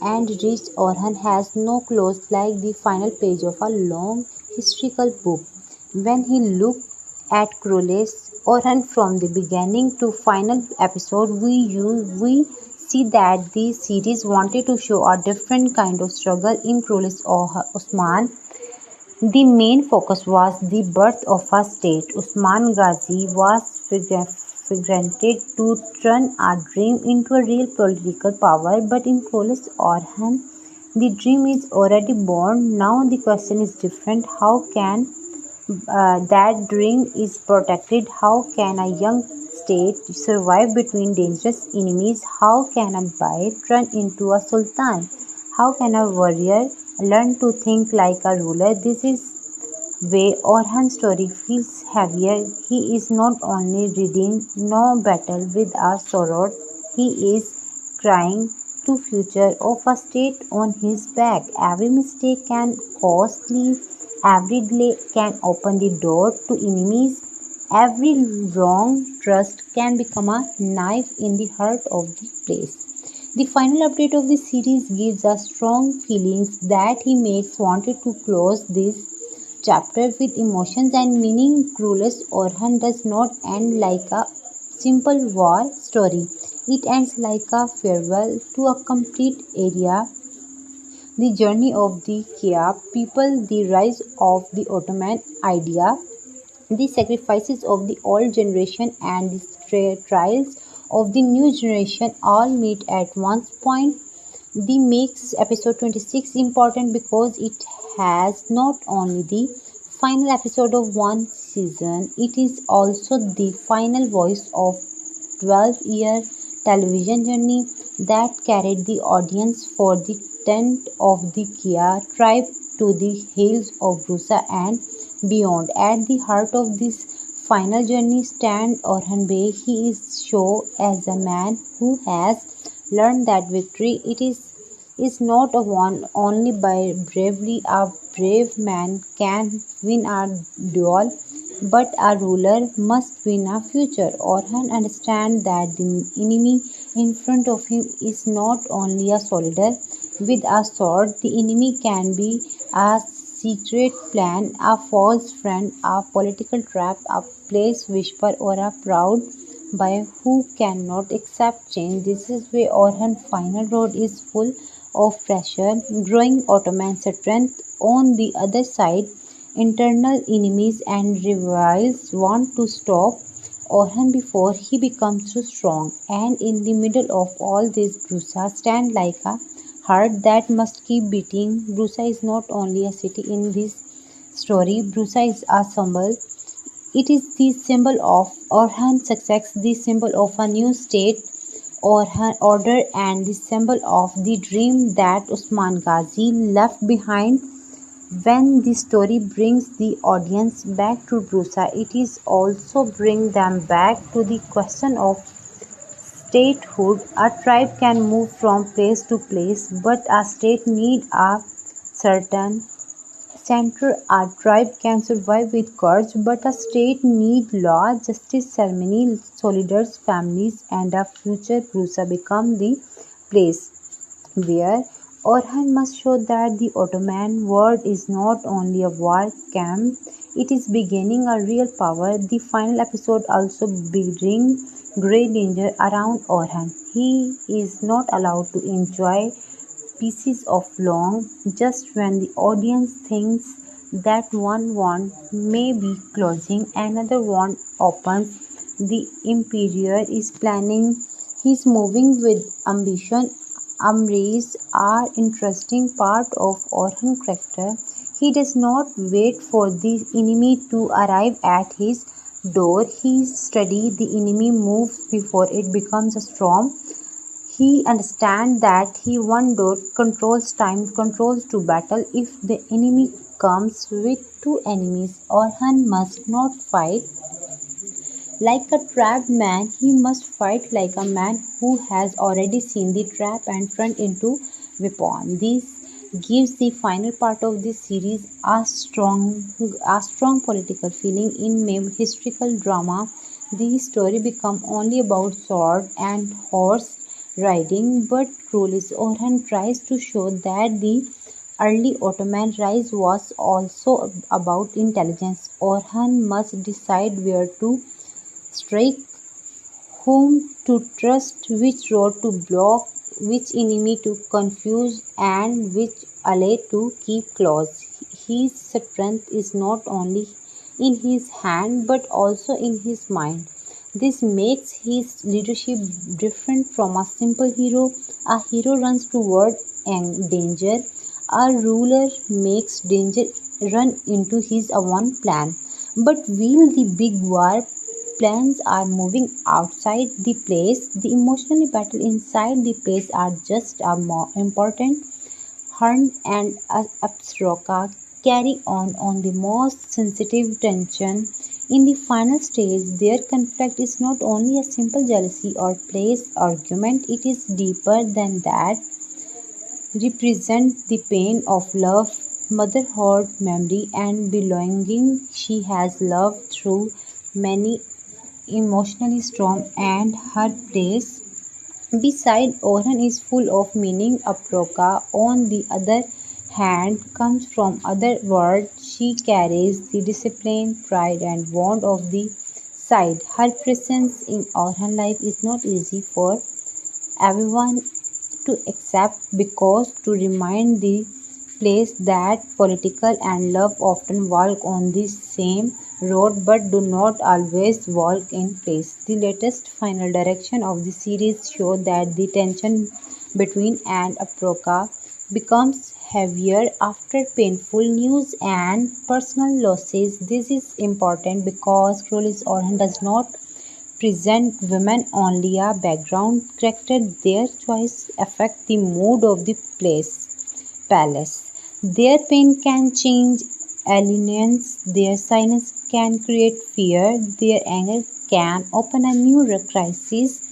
and reached Orhan has no close like the final page of a long historical book. When he looked at Crowley's Orhan from the beginning to final episode, we see that the series wanted to show a different kind of struggle in Crowley's Osman. The main focus was the birth of a state. Usman Ghazi was figured to turn a dream into a real political power, but in Kholis Orhan, the dream is already born. Now the question is different. How can that dream is protected? How can a young state survive between dangerous enemies? How can a Bai turn into a sultan? How can a warrior learn to think like a ruler? This is way Orhan's story feels heavier. He is not only reading no battle with a sword, he is crying to future of a state on his back. Every mistake can costly, every delay can open the door to enemies. Every wrong trust can become a knife in the heart of the place. The final update of the series gives us strong feelings that he makes wanted to close this chapter with emotions and meaning. Cruelest Orhan does not end like a simple war story. It ends like a farewell to a complete area, the journey of the Kia people, the rise of the Ottoman idea, the sacrifices of the old generation, and the trials of the new generation all meet at one point. The makes episode 26 important because it has not only the final episode of one season, it is also the final voice of 12-year television journey that carried the audience for the tent of the Kia tribe to the hills of Brusa and beyond. At the heart of this final journey stands Orhan Bey. He is shown as a man who has learned that victory is not a won only by bravery. A brave man can win a duel, but a ruler must win a future. Orhan understands that the enemy in front of him is not only a soldier with a sword. The enemy can be a secret plan, a false friend, a political trap, a place whisper, or a proud by who cannot accept change. This is why Orhan final road is full of pressure, growing Ottoman strength on the other side. Internal enemies and rivals want to stop Orhan before he becomes too strong. And in the middle of all this, Brusa stands like a heart that must keep beating. Brusa is not only a city in this story, Brusa is a symbol. It is the symbol of Orhan's success, the symbol of a new state order, and the symbol of the dream that Usman Ghazi left behind. When the story brings the audience back to Brusa, it is also bring them back to the question of statehood. A tribe can move from place to place, but a state need a certain center. A tribe can survive with courage, but a state need law, justice, ceremony, soldiers, families, and a future. Brusa become the place where Orhan must show that the Ottoman world is not only a war camp, it is beginning a real power. The final episode also brings great danger around Orhan. He is not allowed to enjoy pieces of long just when the audience thinks that one want may be closing, another one opens. The Emperor is planning, he's moving with ambition. Amris are interesting part of Orhan character. He does not wait for the enemy to arrive at his door. He studies the enemy move before it becomes a storm. He understands that he one door controls time, controls to battle. If the enemy comes with two enemies, Orhan must not fight like a trapped man, he must fight like a man who has already seen the trap and turned into weapon. This gives the final part of this series a strong political feeling in historical drama. The story become only about sword and horse riding, but Crolis Orhan tries to show that the early Ottoman rise was also about intelligence. Orhan must decide where to strike, whom to trust, which road to block, which enemy to confuse, and which ally to keep close. His strength is not only in his hand but also in his mind. This makes his leadership different from a simple hero. A hero runs toward danger. A ruler makes danger run into his own plan. But while the big war plans are moving outside the place, the emotional battle inside the place are just as more important. Hunt and Apsroka carry on the most sensitive tension. In the final stage, their conflict is not only a simple jealousy or place argument, it is deeper than that, represent the pain of love, motherhood, memory, and belonging. She has loved through many emotionally strong and her place beside Orhan is full of meaning. Aproka, on the other hand, comes from other world. She carries the discipline, pride, and warmth of the side. Her presence in Orhan life is not easy for everyone to accept because to remind the place that political and love often walk on the same road but do not always walk in place. The latest final direction of the series show that the tension between and Aproka becomes heavier after painful news and personal losses. This is important because Crowley's Orhan does not present women only a background character. Their choice affect the mood of the palace. Their pain can change alliance, their silence can create fear, their anger can open a new crisis.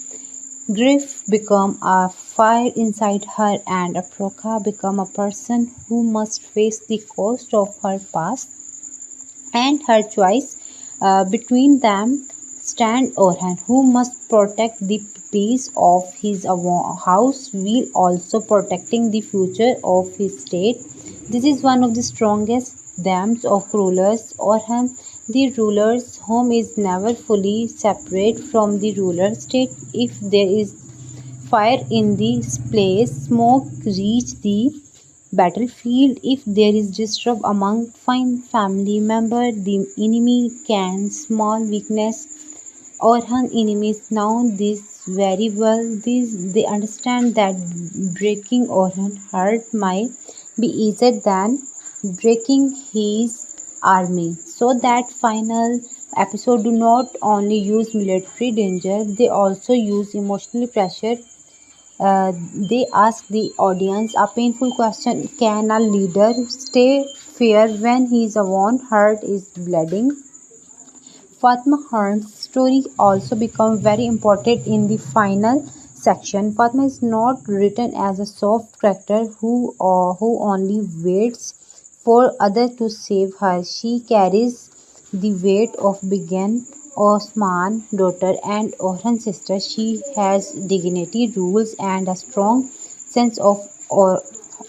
Grief become a fire inside her, and Aproka become a person who must face the cost of her past and her choice. Between them stand Orhan, who must protect the peace of his house while also protecting the future of his state. This is one of the strongest themes of rulers. Orhan, the ruler's home is never fully separate from the ruler state. If there is fire in the place, smoke reach the battlefield. If there is distrust among fine family members, the enemy can small weakness or her enemies know this very well. They understand that breaking or her heart might be easier than breaking his army. So that final episode do not only use military danger, they also use emotional pressure. They ask the audience a painful question: can a leader stay fair when his own heart is bleeding? Fatma Khan's story also becomes very important in the final section. Fatma is not written as a soft character who only waits for others to save her. She carries the weight of Begin, Osman daughter, and Orhan sister. She has dignity, rules, and a strong sense of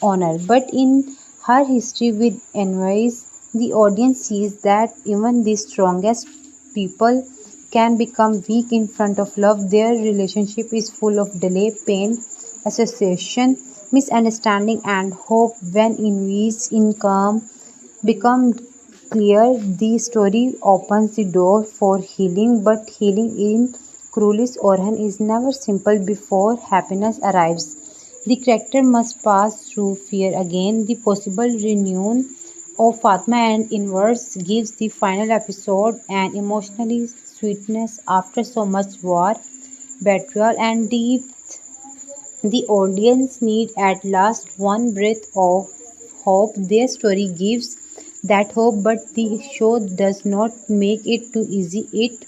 honor. But in her history with envies, the audience sees that even the strongest people can become weak in front of love. Their relationship is full of delay, pain, association, misunderstanding, and hope. When envies income become clear, the story opens the door for healing. But healing in Cruelis Orhan is never simple before happiness arrives. The character must pass through fear again. The possible reunion of Fatma and Inverse gives the final episode an emotionally sweetness after so much war, betrayal, and deep. The audience need at last one breath of hope. Their story gives that hope, but the show does not make it too easy. It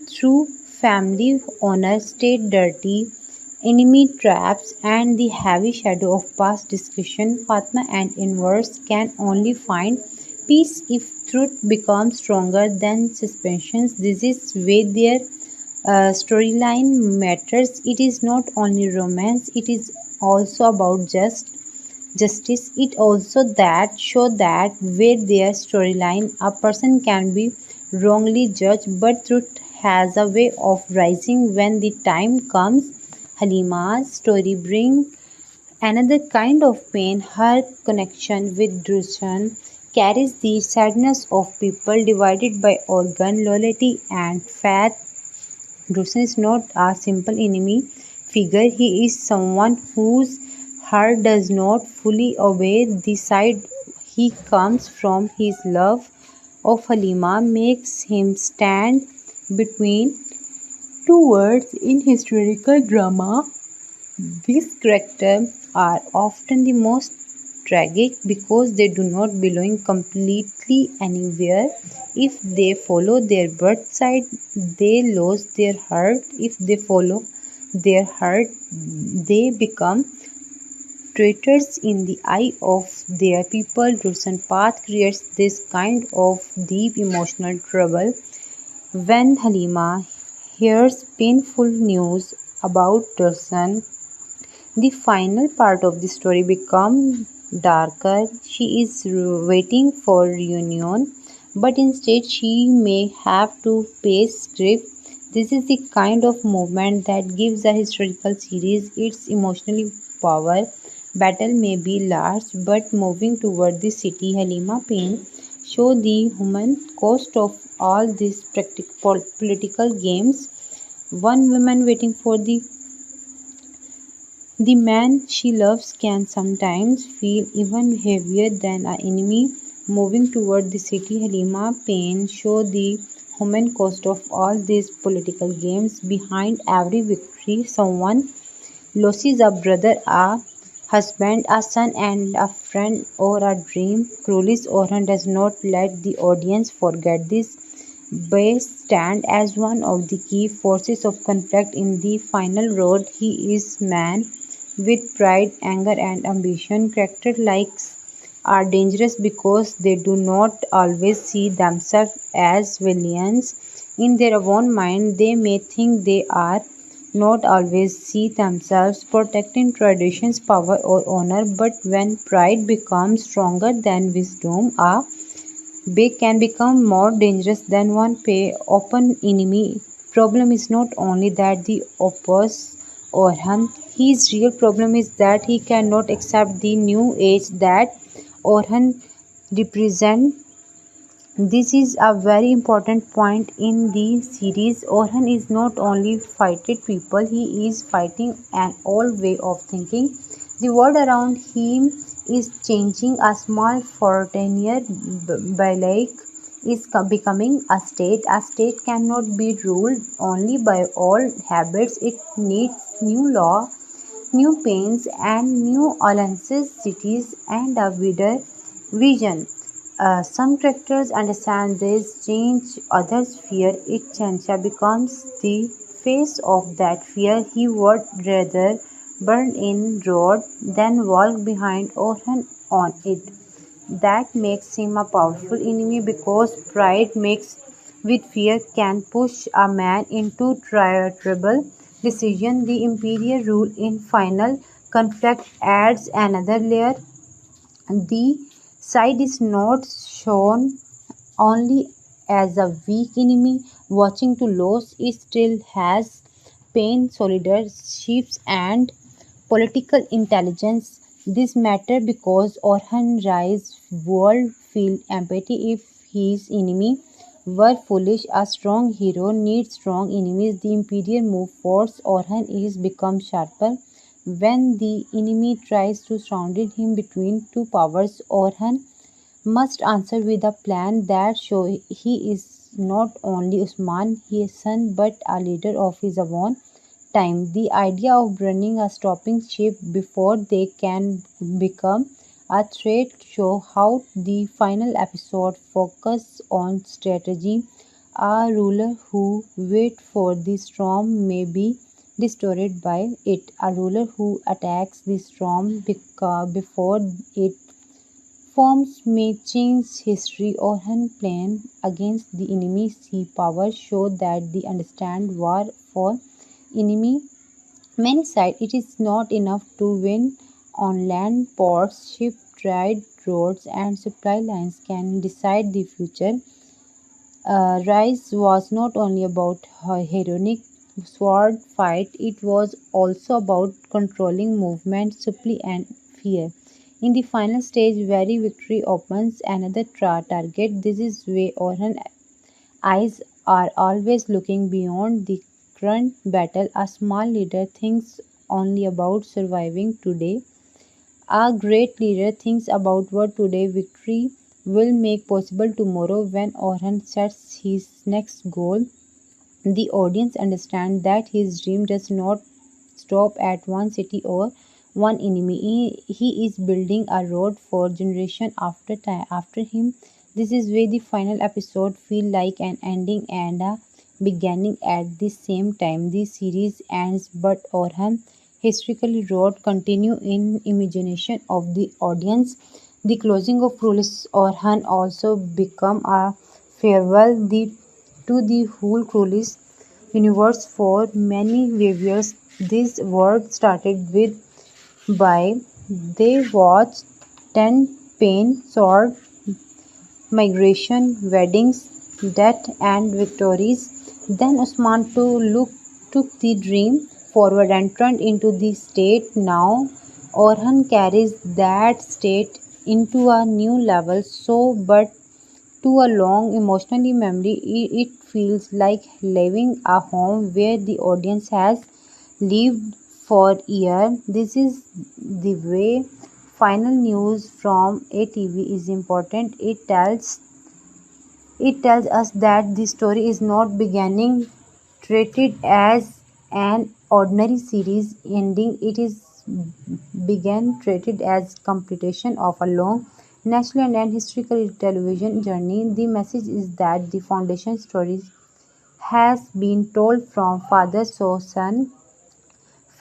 through family honor, state dirty, enemy traps, and the heavy shadow of past discussion. Fatma and Inverse can only find peace if truth becomes stronger than suspensions. This is way their Storyline matters. It is not only romance, it is also about justice. It also that show that with their storyline a person can be wrongly judged, but truth has a way of rising when the time comes. Halima's story brings another kind of pain. Her connection with Drushan carries the sadness of people divided by organ, loyalty, and faith. Drusen is not a simple enemy figure, he is someone whose heart does not fully obey the side he comes from. His love of Halima makes him stand between two worlds in historical drama. These characters are often the most tragic because they do not belong completely anywhere. If they follow their birth side, they lose their heart. If they follow their heart, they become traitors in the eye of their people. Drusen path creates this kind of deep emotional trouble. When Halima hears painful news about Drusen, the final part of the story becomes darker. She is waiting for reunion, but instead she may have to face grief. This is the kind of movement that gives a historical series its emotional power. Battle may be large, but moving toward the city, Halima Pain show the human cost of all these political games. One woman waiting for the man she loves can sometimes feel even heavier than an enemy. Moving toward the city, Halima Pain show the human cost of all these political games. Behind every victory, someone losses a brother, a husband, a son, and a friend or a dream. Cruelis Orhan does not let the audience forget this. Bay stand as one of the key forces of conflict in the final road. He is man with pride, anger, and ambition. Characters like are dangerous because they do not always see themselves as villains. In their own mind, they may think they are not always see themselves protecting traditions, power, or honor. But when pride becomes stronger than wisdom, a big can become more dangerous than one pay open enemy. Problem is not only that the oppose Orhan, his real problem is that he cannot accept the new age that Orhan represent. This is a very important point in the series. Orhan is not only fighting people, he is fighting an old way of thinking. The world around him is changing. A small frontier village is becoming a state. A state cannot be ruled only by old habits. It needs new law, new pains, and new alliances, cities, and a wider vision. Some characters understand this change, others fear it. Chansha becomes the face of that fear. He would rather burn in road than walk behind Orhan on it. That makes him a powerful enemy because pride mixed with fear can push a man into terrible decision. The imperial rule in final conflict adds another layer. The side is not shown only as a weak enemy watching to lose, it still has pain, solidarships, and political intelligence. This matter because Orhan Rai's world feel empathy if his enemy were foolish. A strong hero needs strong enemies. The Imperial move force Orhan is become sharper. When the enemy tries to surround him between two powers, Orhan must answer with a plan that shows he is not only Usman, his son, but a leader of his own time. The idea of burning a stopping ship before they can become a threat show how the final episode focus on strategy. A ruler who waits for the storm may be destroyed by it. A ruler who attacks the storm before it Forms may change history. Orhan plan against the enemy sea power show that they understand war for enemy many side. It is not enough to win on land. Ports, ship, trade roads, and supply lines can decide the future. Rise was not only about a heroic sword fight, it was also about controlling movement, supply, and fear. In the final stage, very victory opens another target. This is where Orhan eyes are always looking beyond the current battle. A small leader thinks only about surviving today. A great leader thinks about what today victory will make possible tomorrow. When Orhan sets his next goal, the audience understands that his dream does not stop at one city or one enemy. He is building a road for generation after time after him. This is where the final episode feel like an ending and a beginning at the same time. The series ends, but Orhan historical road continue in imagination of the audience. The closing of Rulis Orhan also become a farewell to the whole Cruelis universe for many viewers. This world started with by they watched 10 pain, sword, migration, weddings, death, and victories. Then Usman took the dream forward and turned into the state. Now Orhan carries that state into a new level. So, but to a long emotionally memory, it feels like leaving a home where the audience has lived for years. This is the way final news from ATV is important. It tells us that the story is not beginning treated as an ordinary series ending. It is began treated as completion of a long national and historical television journey. The message is that the foundation story has been told from father to son,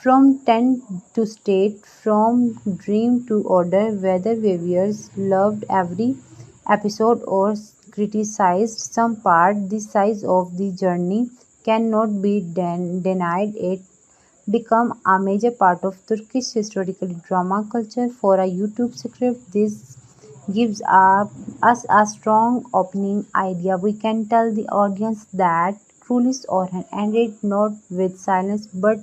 from tent to state, from dream to order. Whether viewers loved every episode or criticized some part, the size of the journey cannot be denied. It become a major part of Turkish historical drama culture. For a YouTube script, this gives us a strong opening idea. We can tell the audience that truly Orhan ended not with silence but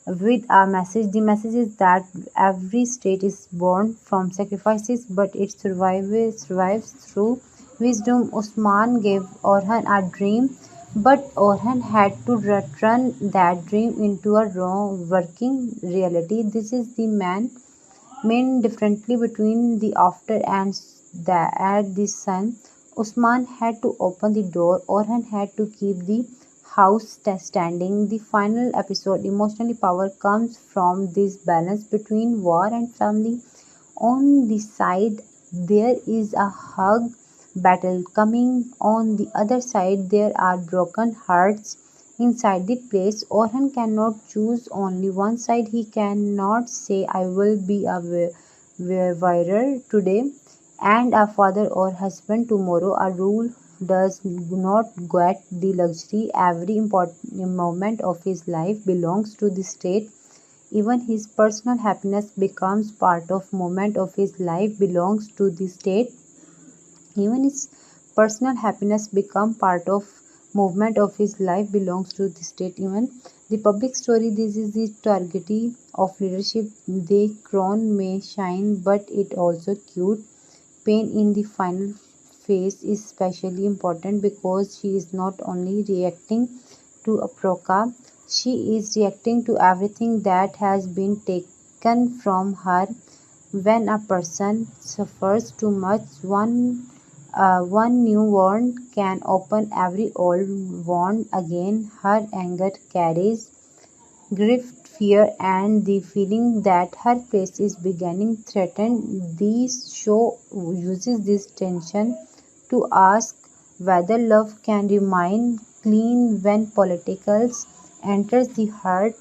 with a message. The message is that every state is born from sacrifices, but it survives through wisdom. Usman gave Orhan a dream, but Orhan had to turn that dream into a raw working reality. This is the main differently between the after and the at the sun. Usman had to open the door. Orhan had to keep the house standing. The final episode, emotionally power, comes from this balance between war and family. On the side, there is a hug battle coming. On the other side, there are broken hearts inside the place. Orhan cannot choose only one side. He cannot say, I will be a warrior today and a father or husband tomorrow. A rule does not get the luxury. Every important moment of his life belongs to the state. Even his personal happiness becomes part of moment of his life belongs to the state. Even his personal happiness become part of movement of his life belongs to the state. Even the public story, this is the tragedy of leadership. The crown may shine, but it also cute. Pain in the final phase is especially important because she is not only reacting to a proca, she is reacting to everything that has been taken from her. When a person suffers too much, one new wound can open every old wound again. Her anger carries grief, fear, and the feeling that her place is beginning threatened. This show uses this tension to ask whether love can remain clean when politicals enters the heart.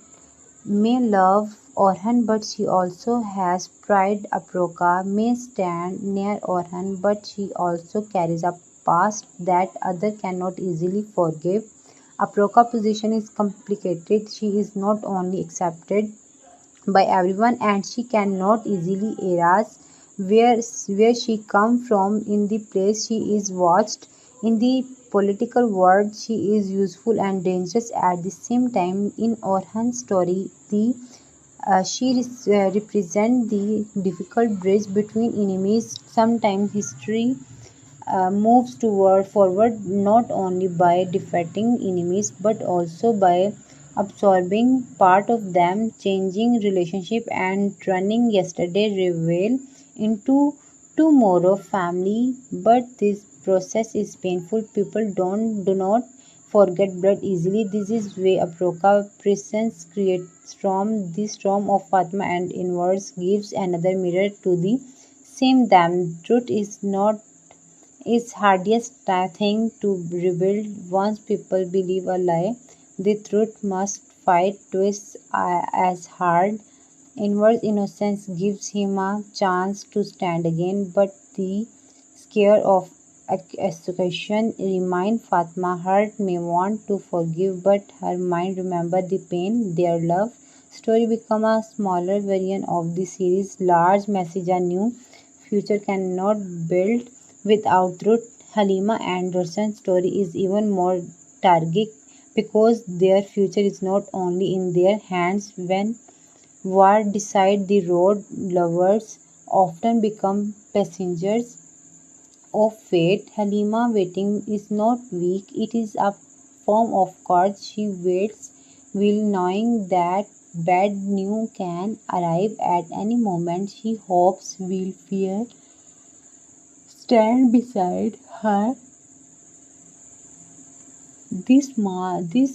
May love Orhan, but she also has pride. Aproka may stand near Orhan, but she also carries a past that others cannot easily forgive. Aproka's position is complicated. She is not only accepted by everyone and she cannot easily erase where she come from in the place she is watched. In the political world she is useful and dangerous at the same time. In Orhan's story the she represents the difficult bridge between enemies. Sometimes history moves toward forward not only by defeating enemies but also by absorbing part of them, changing relationship and turning yesterday rival into tomorrow family. But this process is painful. People do not forget blood easily. This is where Aproka presence creates storm. The storm of Fatma and inwards gives another mirror to the same them. Truth is not is hardest thing to rebuild. Once people believe a lie, the truth must fight twice as hard. Inward innocence gives him a chance to stand again, but the scare of execution remind Fatma. Heart may want to forgive, but her mind remember the pain. Their love story become a smaller variant of the series. Large message a new future cannot build without truth. Halima and Roshan's story is even more tragic because their future is not only in their hands. When war decide the road, lovers often become passengers of fate. Halima waiting is not weak, it is a form of courage. She waits, will knowing that bad news can arrive at any moment. She hopes will fear stand beside her. This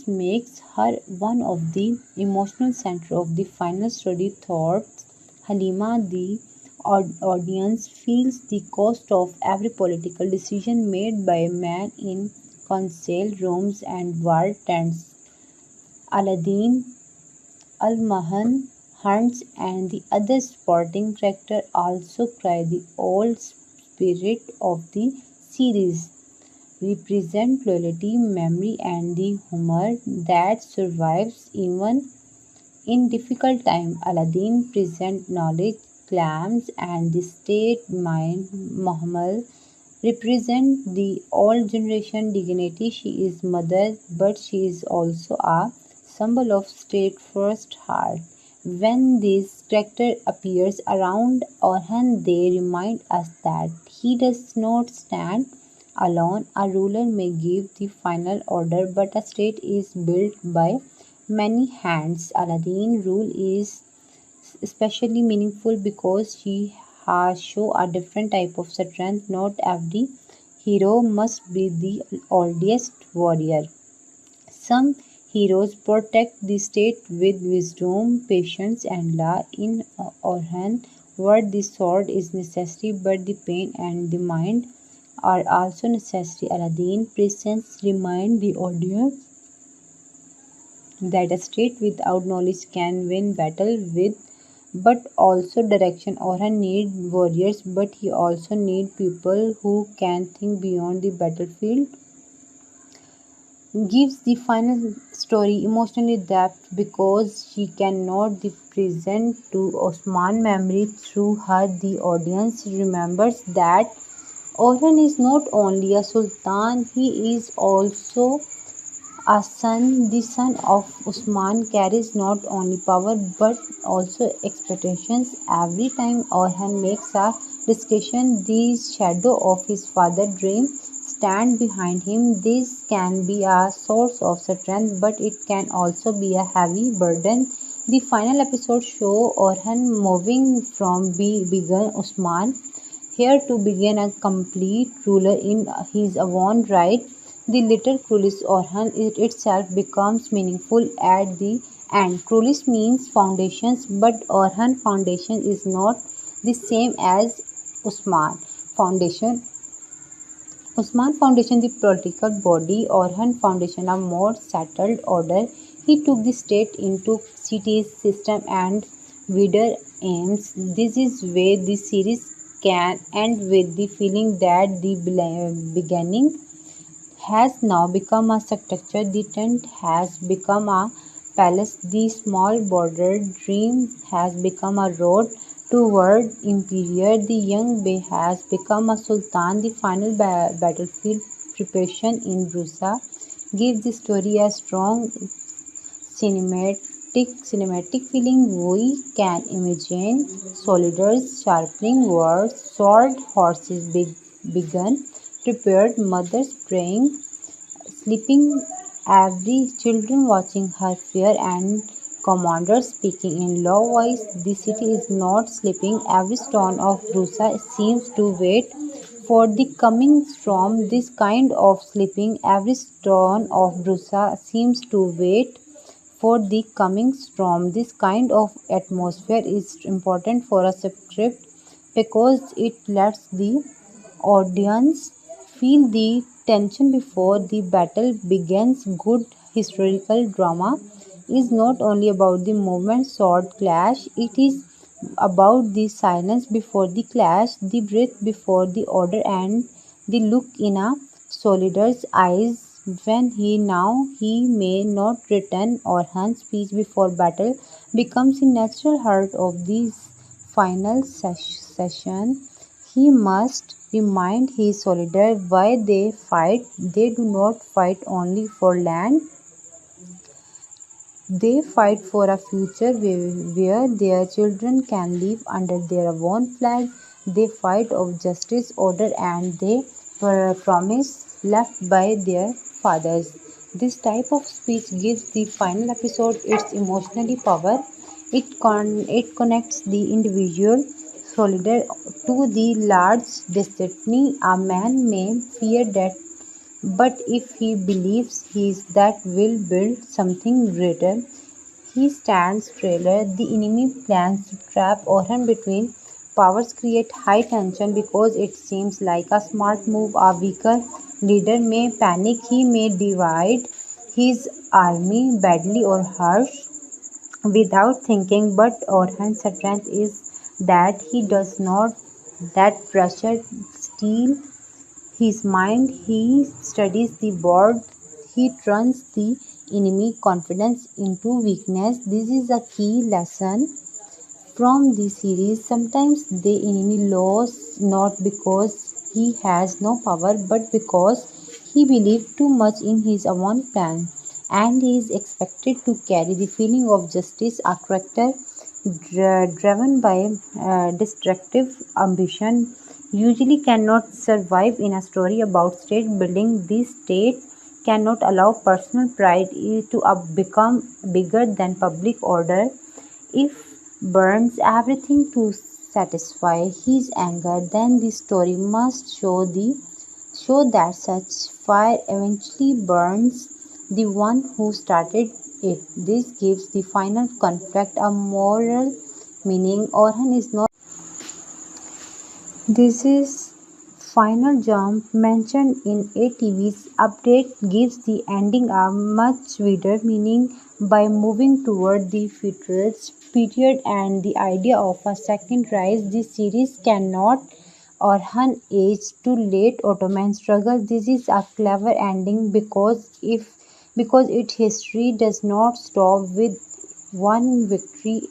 makes her one of the emotional center of the final story. Thoughts Halima, the audience feels the cost of every political decision made by men in council rooms and war tents. Aladdin, Al-Mahan, Hunts and the other supporting characters also cry. The old spirit of the series represent loyalty, memory, and the humor that survives even in difficult times. Aladdin present knowledge, claims, and the state mind. Muhammad represent the old generation dignity. She is mother, but she is also a symbol of state first heart. When this character appears around Orhan, they remind us that he does not stand alone. A ruler may give the final order, but a state is built by many hands. Aladdin's rule is especially meaningful because she has show a different type of strength. Not every hero must be the oldest warrior. Some heroes protect the state with wisdom, patience, and love. In Orhan, word the sword is necessary, but the pain and the mind are also necessary. Aladdin presence remind the audience that a state without knowledge can win battle with but also direction. Orhan need warriors, but he also need people who can think beyond the battlefield. Gives the final story emotionally depth because she cannot the present to Osman memory through her. The audience remembers that Orhan is not only a sultan, he is also a son. The son of Usman carries not only power but also expectations. Every time Orhan makes a discussion, the shadow of his father's dream stand behind him. This can be a source of strength, but it can also be a heavy burden. The final episode show Orhan moving from begun Usman here to begin a complete ruler in his own right. The little Krulis Orhan itself becomes meaningful at the end. Krulis means foundations, but Orhan foundation is not the same as Usman foundation. Usman Foundation, the political body, Orhan Foundation, a more settled order. He took the state into cities, system, and Reader aims. This is where the series can end with the feeling that the beginning has now become a structure. The tent has become a palace. The small bordered dream has become a road toward empire. The young bey has become a sultan. The final battlefield preparation in Brusa gives the story a strong cinematic feeling. We can imagine soldiers sharpening swords, sword horses begun, prepared mothers praying, sleeping every children watching her fear, and commander speaking in low voice. The city is not sleeping. Every stone of Brusa seems to wait for the coming storm. This kind of sleeping, every stone of Brusa seems to wait for the coming storm. This kind of atmosphere is important for a script because it lets the audience feel the tension before the battle begins. Good historical drama is not only about the movement, sword clash, it is about the silence before the clash, the breath before the order, and the look in a soldier's eyes when he may not return. Orhan's speech before battle becomes the natural heart of this final session. He must remind his soldiers why they fight. They do not fight only for land, they fight for a future where their children can live under their own flag. They fight of justice, order, and the promise left by their fathers. This type of speech gives the final episode its emotional power. It connects the individual soldier to the large destiny. A man may fear death, but if he believes his that will build something greater, he stands trailer. The enemy plans to trap Orhan between powers, create high tension because it seems like a smart move. A weaker leader may panic, he may divide his army badly or harsh without thinking, but Orhan's strength is that he does not let pressure steal his mind. He studies the board, he turns the enemy confidence into weakness. This is a key lesson from the series. Sometimes the enemy loses not because he has no power, but because he believed too much in his own plan, and he is expected to carry the feeling of justice. A character driven by destructive ambition usually cannot survive in a story about state building. This state cannot allow personal pride to become bigger than public order. If burns everything to satisfy his anger, then the story must show that such fire eventually burns the one who started it. This gives the final conflict a moral meaning. Orhan is not. This is final jump mentioned in ATV's update gives the ending a much wider meaning by moving toward the futurist period and the idea of a second rise. This series cannot Orhan age to late Ottoman struggle. This is a clever ending because its history does not stop with one victory.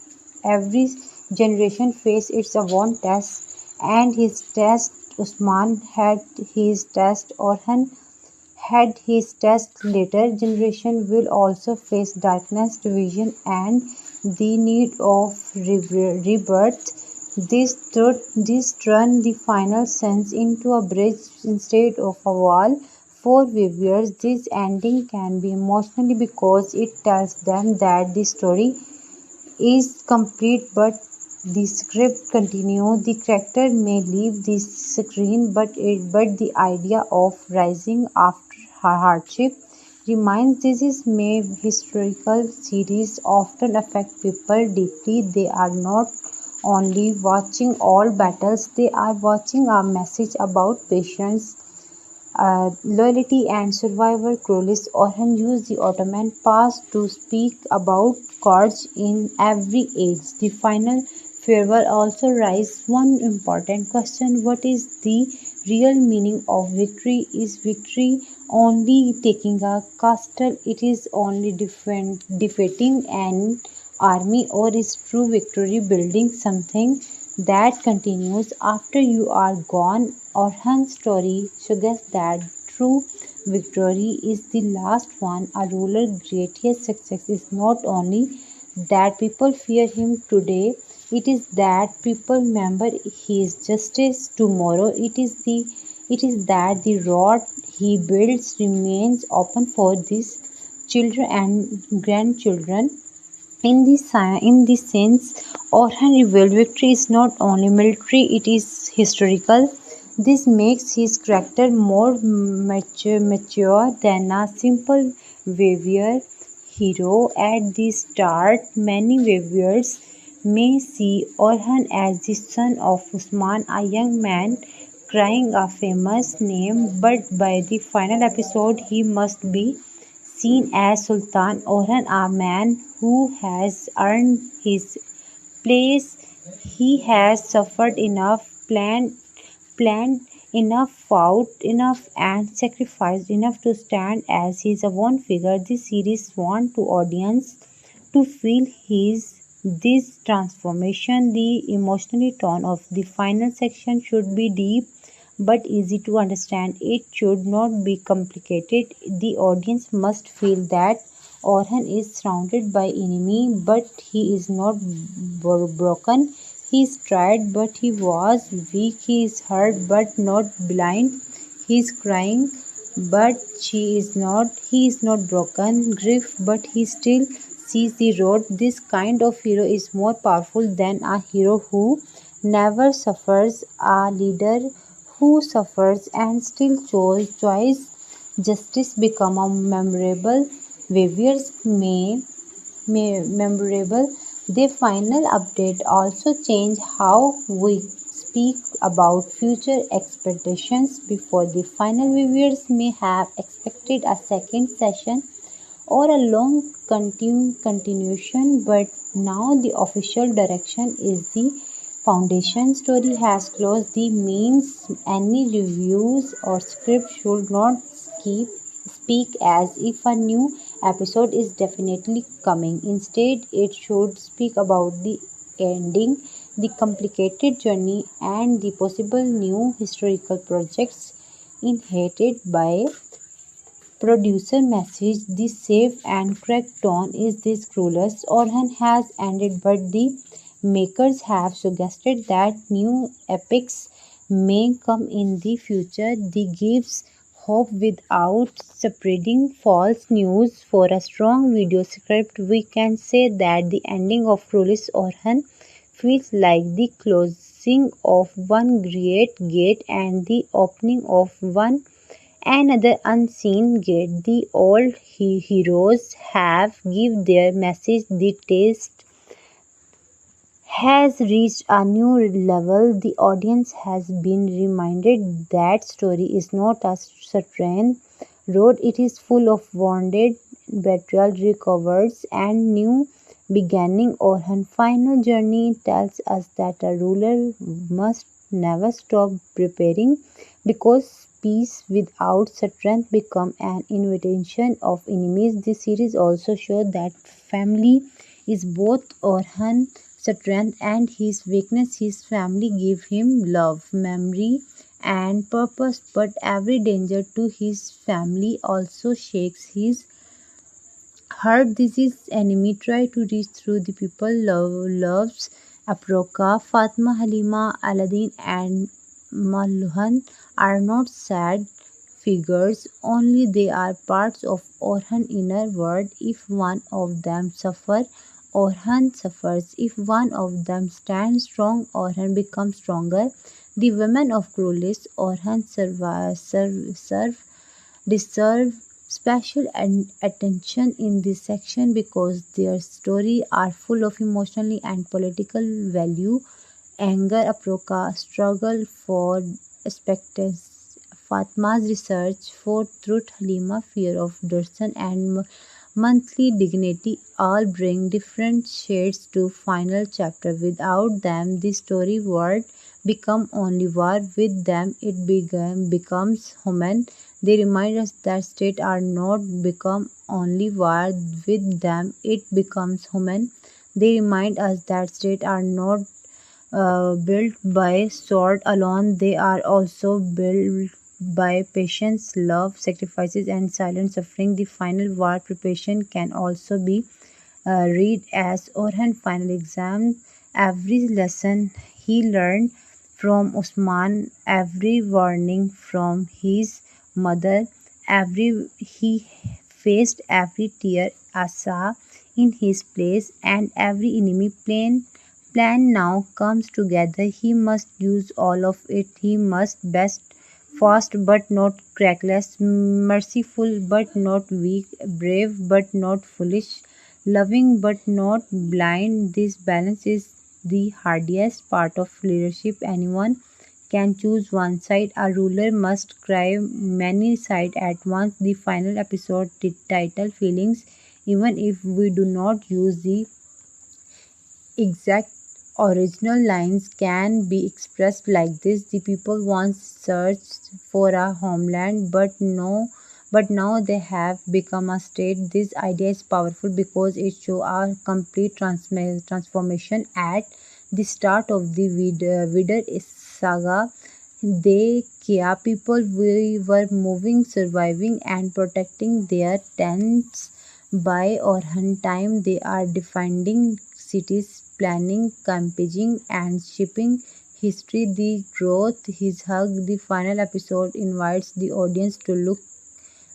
Every generation faced its own test, and his test Usman had his test, Orhan had his test. Later generation will also face darkness, division, and the need of rebirth. This turn the final sense into a bridge instead of a wall. For viewers, this ending can be emotional because it tells them that the story is complete, but the script continues. The character may leave the screen, but the idea of rising after hardship remains. This is may historical series often affect people deeply. They are not only watching all battles, they are watching a message about patience, loyalty and survival. Cruelis often use the Ottoman past to speak about courage in every age. The final farewell also raises one important question: what is the real meaning of victory? Is victory only taking a castle? It is only defeating an army, or is true victory building something that continues after you are gone? Orhan's story suggests that true victory is the last one. A ruler's greatest success is not only that people fear him today, it is that people remember his justice tomorrow. It is that the road he builds remains open for these children and grandchildren. In this sense, Orhan revealed victory is not only military, it is historical. This makes his character more mature than a simple warrior hero. At the start, many warriors may see Orhan as the son of Usman, a young man crying a famous name, but by the final episode, he must be seen as Sultan Orhan, a man who has earned his place. He has suffered enough, planned enough, fought enough, and sacrificed enough to stand as his own figure. This series wants to audience to feel his this transformation. The emotional tone of the final section should be deep but easy to understand. It should not be complicated. The audience must feel that Orhan is surrounded by enemy, but he is not broken. He is tried, but he was weak. He is hurt, but not blind. He is crying, but he is not broken. Grief, but he still sees the road. This kind of hero is more powerful than a hero who never suffers, a leader who suffers and still choice justice become a memorable. Warriors may memorable. The final update also change how we speak about future expectations. Before the final, viewers may have expected a second session or a long continuation, but now the official direction is the foundation story has closed. The means any reviews or script should not speak as if a new episode is definitely coming. Instead, it should speak about the ending, the complicated journey, and the possible new historical projects inherited by producer message. The safe and correct tone is this: cruelest Orhan has ended, but the makers have suggested that new epics may come in the future. This gives hope without spreading false news. For a strong video script, we can say that the ending of Cruelest Orhan feels like the closing of one great gate and the opening of one another unseen gate. The old heroes have give their message. The taste has reached a new level. The audience has been reminded that story is not a straight road. It is full of wounded, betrayal, recovers, and new beginning. Orhan's final journey tells us that a ruler must never stop preparing, because peace without strength becomes an invitation of enemies. This series also shows that family is both Orhan's strength and his weakness. His family give him love, memory, and purpose, but every danger to his family also shakes his heart. This is enemy try to reach through the people loves. Aproka, Fatma, Halima, Aladdin, and Malhan are not sad figures, only they are parts of Orhan's inner world. If one of them suffers, Orhan suffers. If one of them stands strong, Orhan becomes stronger. The women of Cruelis Orhan deserve special attention in this section because their stories are full of emotional and political value. Anger, Aproka struggle for acceptance. Fatma's research for truth, Halima fear of Dursan, and monthly dignity all bring different shades to final chapter. Without them, the story world become only war. With them, it becomes human. They remind us that states are not become only war. With them, it becomes human. They remind us that states are not built by sword alone, they are also built by patience, love, sacrifices, and silent suffering. The final war preparation can also be read as Orhan final exam. Every lesson he learned from Usman, every warning from his mother, every he faced every tear Asa in his place, and every enemy plan now comes together. He must use all of it. He must best fast but not reckless, merciful but not weak, brave but not foolish, loving but not blind. This balance is the hardest part of leadership. Anyone can choose one side. A ruler must cry many sides at once. The final episode title feelings, even if we do not use the exact original lines, can be expressed like this: the people once searched for a homeland, but now they have become a state. This idea is powerful because it shows a complete transformation at the start of the Vidar saga. They Kia people we were moving, surviving, and protecting their tents. By Orhan time, they are defining cities, planning, campaigning, and shipping history. The growth, his hug, the final episode invites the audience to look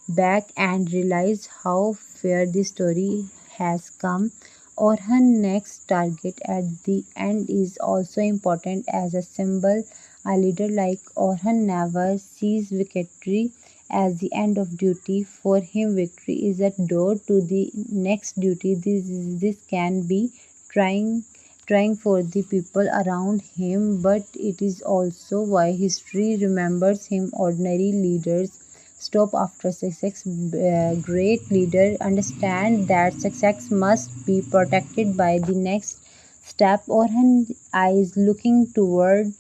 back and realize how far the story has come. Orhan's next target at the end is also important as a symbol. A leader like Orhan never sees victory as the end of duty. For him, victory is a door to the next duty. This can be trying trying for the people around him, but it is also why history remembers him. Ordinary leaders stop after success. Great leaders understand that success must be protected by the next step. Orhan eyes looking toward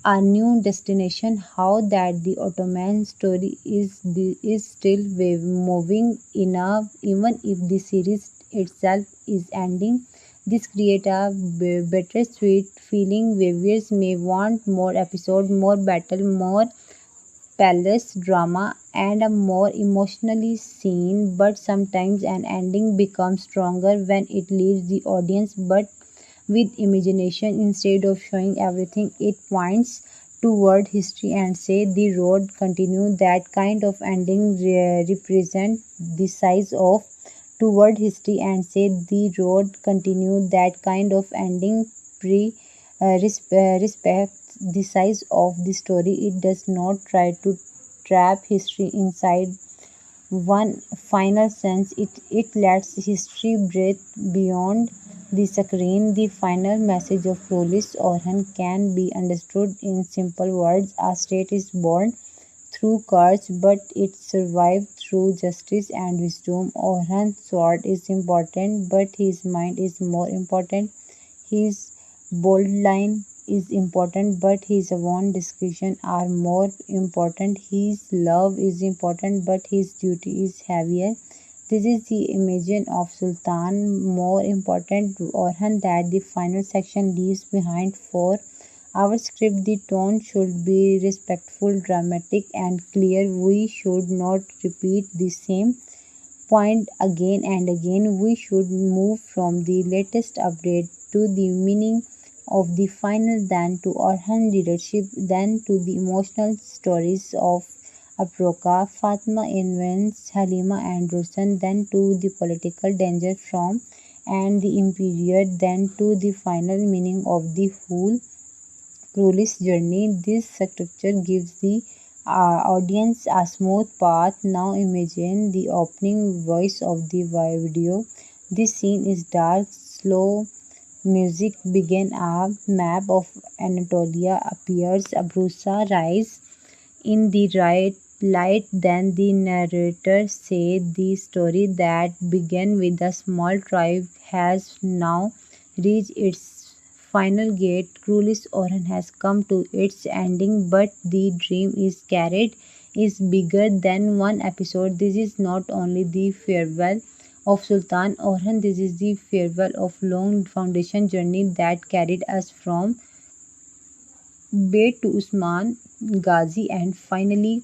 a new destination. How that the Ottoman story is still moving enough, even if the series itself is ending. This creates a bittersweet feeling. Viewers may want more episode, more battle, more palace drama, and a more emotionally scene, but sometimes an ending becomes stronger when it leaves the audience but with imagination. Instead of showing everything, it points toward history and say the road continue. That kind of ending represent the size of toward history and say the road continue. That kind of ending pre respect the size of the story. It does not try to trap history inside one final sense. It lets history breathe beyond the screen. The final message of Rolis Orhan can be understood in simple words. A state is born through courage, but it survives through justice and wisdom. Orhan's sword is important, but his mind is more important. His bold line is important, but his own discretion are more important. His love is important, but his duty is heavier. This is the image of Sultan, more important Orhan, that the final section leaves behind for our script. The tone should be respectful, dramatic, and clear. We should not repeat the same point again and again. We should move from the latest update to the meaning of the final, then to Orhan leadership, then to the emotional stories of Aproka, Fatma Invents, Halima and Rusan, then to the political danger from and the imperial, then to the final meaning of the whole cruelest journey. This structure gives the audience a smooth path. Now imagine the opening voice of the video. This scene is dark, slow music begin. A map of Anatolia appears. Abrusa rise in the right light. Then the narrator said the story that began with a small tribe has now reached its final gate. Cruelis Oran has come to its ending, but the dream is carried is bigger than one episode. This is not only the farewell of Sultan Orhan, this is the farewell of long foundation journey that carried us from Bay to Usman Ghazi and finally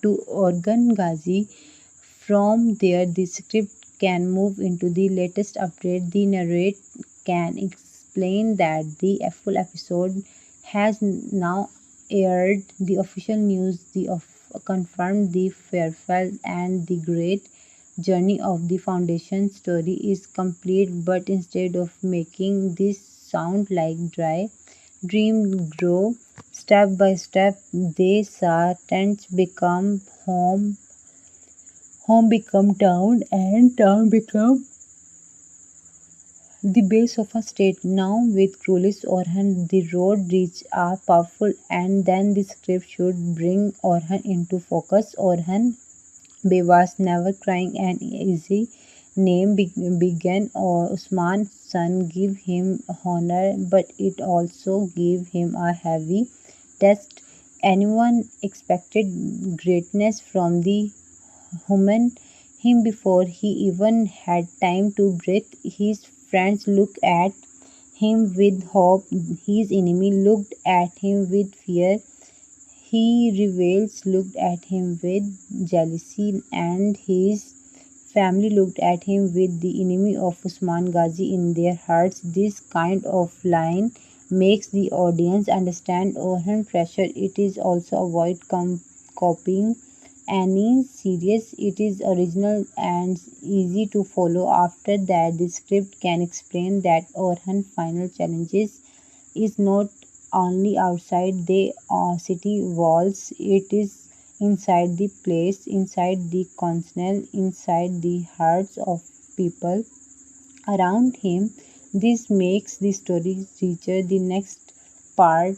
to Organ Ghazi. From there, the script can move into the latest update. The narrator can explain that the full episode has now aired. The official news confirmed the farewell and the great journey of the foundation story is complete. But instead of making this sound like dry dream grow step by step, they saw tents become home, home become town, and town become the base of a state. Now, with Cruelis Orhan, the road reach are powerful, and then the script should bring Orhan into focus. Orhan was never crying an easy name began Usman's son give him honor, but it also gave him a heavy test. Anyone expected greatness from the human him before he even had time to breathe. His friends looked at him with hope. His enemy looked at him with fear. He rivals looked at him with jealousy, and his family looked at him with the enemy of Usman Ghazi in their hearts. This kind of line makes the audience understand Orhan pressure. It is also avoid copying any series. It is original and easy to follow. After that, the script can explain that Orhan final challenges is not only outside the city walls, it is inside the place, inside the console, inside the hearts of people around him. This makes the story richer. The next part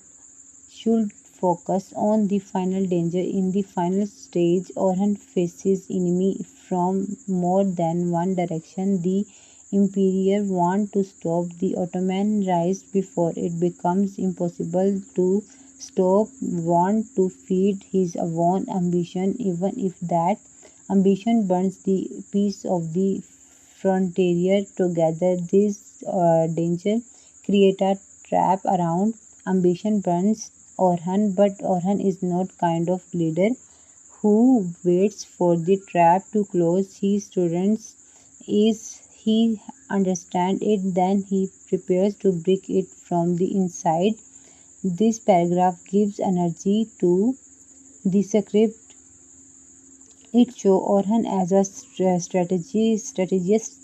should focus on the final danger. In the final stage, Orhan faces enemy from more than one direction. The Emperor want to stop the Ottoman rise before it becomes impossible to stop, want to feed his own ambition, even if that ambition burns the peace of the frontier together. This danger create a trap around ambition burns Orhan, but Orhan is not kind of leader who waits for the trap to close. He students is he understand it, then he prepares to break it from the inside. This paragraph gives energy to the script. It shows Orhan as a strategist.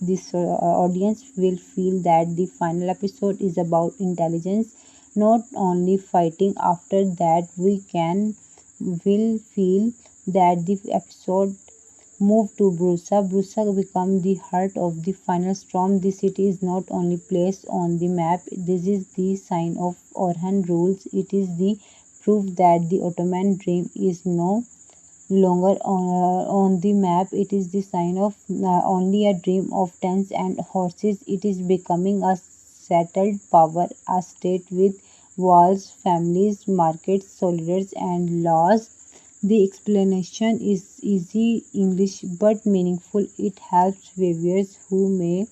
This audience will feel that the final episode is about intelligence, not only fighting. After that, we can will feel that the episode moved to Brusa. Brusa become the heart of the final storm. The city is not only placed on the map. This is the sign of Orhan rules. It is the proof that the Ottoman dream is no longer on the map. It is the sign of only a dream of tents and horses. It is becoming a settled power, a state with walls, families, markets, soldiers, and laws. The explanation is easy English but meaningful. It helps viewers who may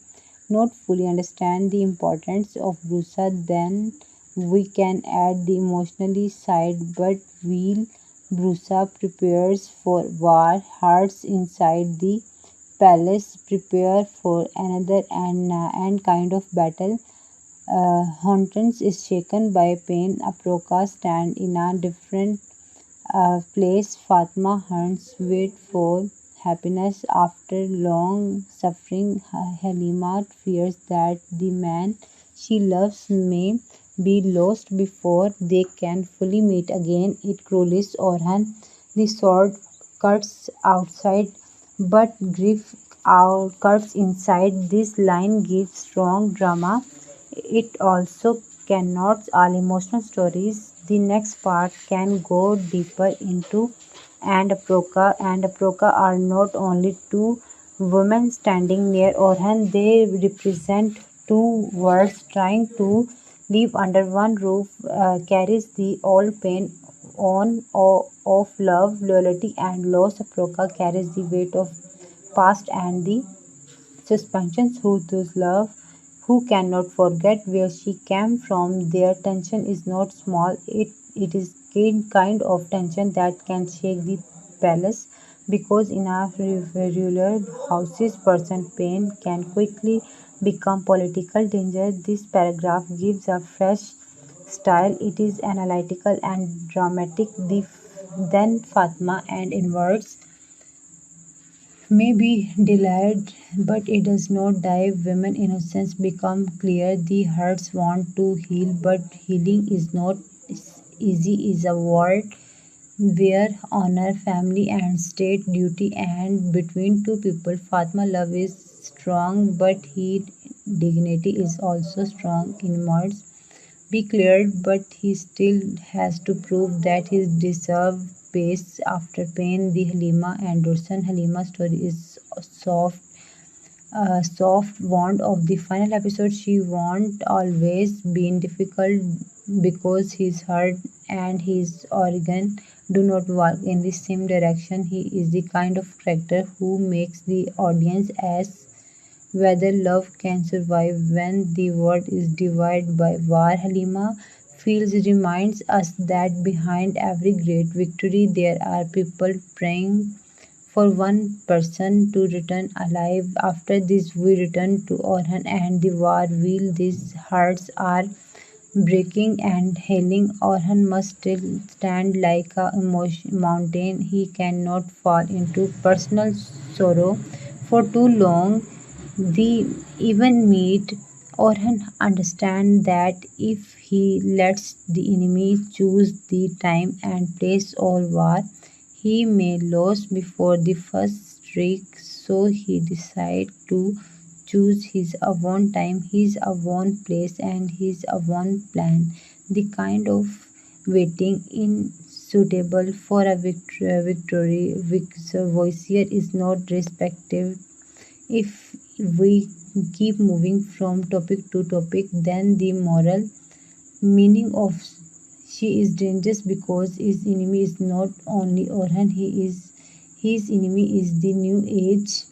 not fully understand the importance of Brusa. Then we can add the emotionally side, but while Brusa prepares for war, hearts inside the palace prepare for another and kind of battle. Hortense is shaken by pain. Aproka stands in a different place. Fatma hunts wait for happiness after long suffering. Halima fears that the man she loves may be lost before they can fully meet again. It cruelis Orhan. The sword cuts outside, but grief out cuts inside. This line gives strong drama. It also cannot all emotional stories The next part can go deeper into and Proka are not only two women standing near Orhan, they represent two worlds trying to live under one roof, carries the all pain of love, loyalty, and loss. Proka carries the weight of past and the suspensions who does love, who cannot forget where she came from. Their tension is not small, it is kind of tension that can shake the palace because in our ruler houses person pain can quickly become political danger. This paragraph gives a fresh style. It is analytical and dramatic. Then Fatma and inwards may be delayed, but it does not die. Women innocence become clear. The hearts want to heal, but healing is not easy. Is a world where honor, family, and state duty, and between two people, Fatma love is strong, but he dignity is also strong in words be cleared, but he still has to prove that he deserves peace after pain. The Halima and Dursan Halima story is soft wound of the final episode. She won't always been difficult because his heart and his organ do not work in the same direction. He is the kind of character who makes the audience ask whether love can survive when the world is divided by war. Halima feels reminds us that behind every great victory there are people praying for one person to return alive. After this, we return to Orhan and the war wheel. These hearts are breaking and healing. Orhan must still stand like a emotion mountain. He cannot fall into personal sorrow for too long. The even meet Orhan understand that if he lets the enemy choose the time and place or war, he may lose before the first streak. So he decide to choose his own time, his own place, and his own plan. The kind of waiting in suitable for a victory. Voice here is not respected. If we keep moving from topic to topic, then the moral meaning of she is dangerous because his enemy is not only Orhan, his enemy is the new age.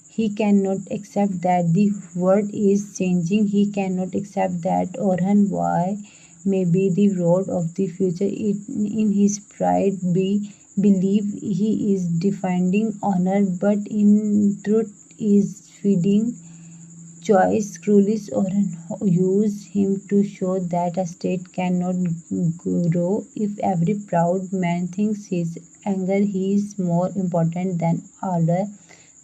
He cannot accept that the world is changing. He cannot accept that Orhan why may be the road of the future. In his pride, be believe he is defending honor, but in truth is feeding choice. Cruelis or use him to show that a state cannot grow. If every proud man thinks his anger is more important than order,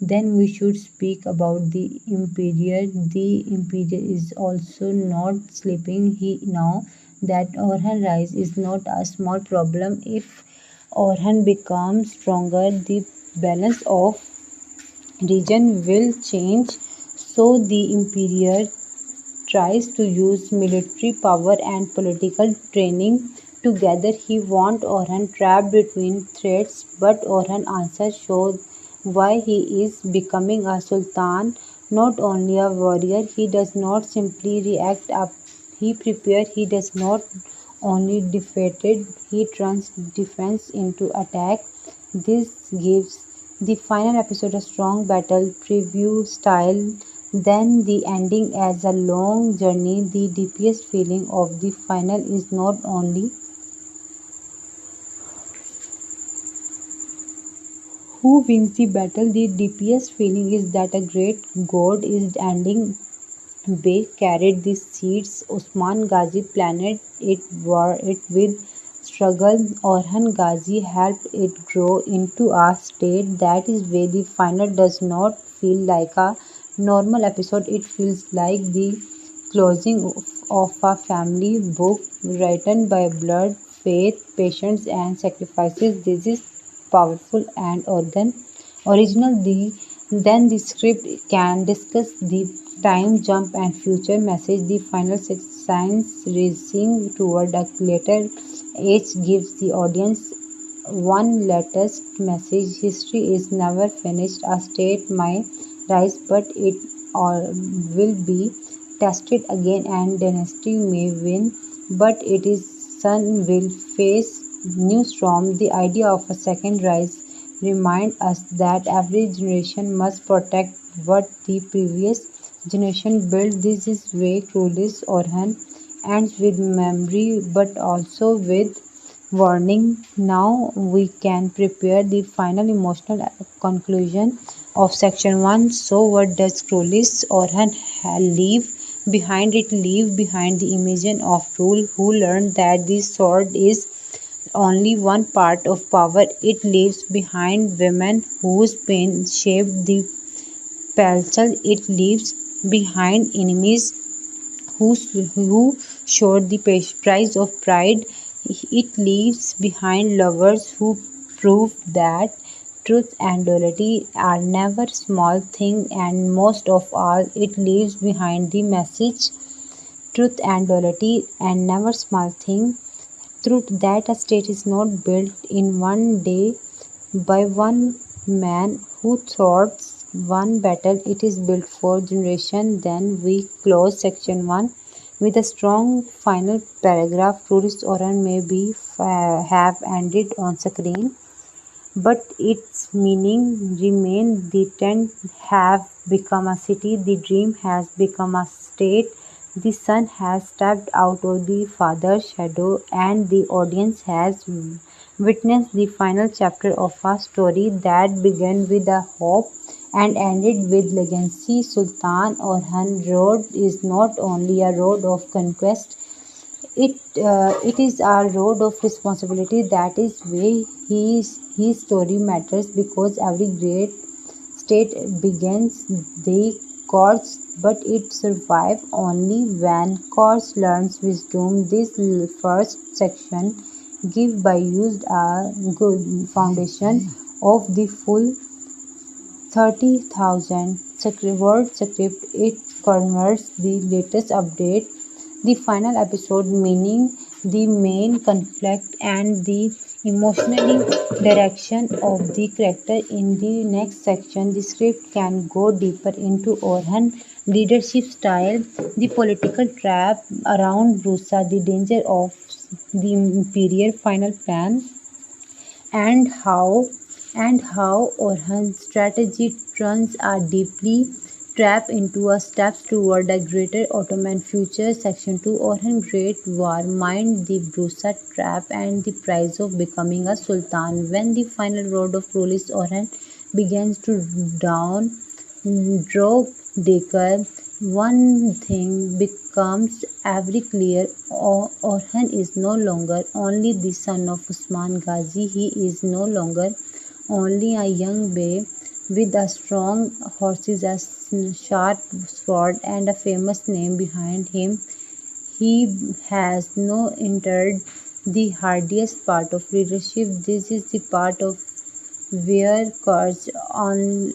then we should speak about the imperial. The imperial is also not sleeping. He now that Orhan rise is not a small problem. If Orhan becomes stronger, the balance of region will change. So the imperial tries to use military power and political training together. He wants Orhan trapped between threats, but Orhan answers shows why he is becoming a sultan, not only a warrior. He does not simply react up. He prepares. He does not only defeated. He turns defense into attack. This gives the final episode a strong battle preview style, then the ending as a long journey. The deepest feeling of the final is not only who wins the battle, the deepest feeling is that a great god is ending. Bey carried the seeds. Usman Ghazi planted it, wore it with struggle. Orhan Ghazi helped it grow into a state. That is why the final does not feel like a normal episode. It feels like the closing of a family book written by blood, faith, patience, and sacrifices. This is powerful and original. Then the script can discuss the time jump and future message. The final science racing toward a later Each gives the audience one latest message. History is never finished. A state might rise, but it all will be tested again, and dynasty may win, but its son will face new storm. The idea of a second rise reminds us that every generation must protect what the previous generation built. This is way Cruelis Orhan ends with memory but also with warning. Now we can prepare the final emotional conclusion of section 1. So what does Cruelis Orhan leave behind? It leave behind the image of rule who learned that the sword is only one part of power. It leaves behind women whose pain shaped the pelchal. It leaves behind enemies who, who showed the price of pride. It leaves behind lovers who prove that truth and duality are never small things, and most of all, it leaves behind the message truth and duality and never small thing. Truth that a state is not built in one day by one man who fought one battle. It is built for generations. Then we close section 1 with a strong final paragraph. Tourist Oran may be have ended on screen, but its meaning remains. The tent have become a city, the dream has become a state, the son has stepped out of the father's shadow, and the audience has witnessed the final chapter of a story that began with a hope and ended with legacy. Sultan Orhan Road is not only a road of conquest, it is a road of responsibility. That is why his story matters, because every great state begins the course, but it survives only when course learns wisdom. This first section give by used a good foundation of the full 30,000 word script. It covers the latest update, the final episode, meaning the main conflict, and the emotionally direction of the character. In the next section, the script can go deeper into Orhan leadership style, the political trap around Rusa, the danger of the imperial final plan, and how Orhan's strategy turns a deeply trap into a step toward a greater Ottoman future. Section 2, Orhan Great War Mind, the Brusa Trap, and the price of becoming a sultan. When the final road of rule is Orhan begins to down draw Dakar, one thing becomes every clear. Orhan is no longer only the son of Usman Ghazi. He is no longer only a young boy with a strong horses, a sharp sword, and a famous name behind him. He has no entered the hardest part of leadership. This is the part of where courage online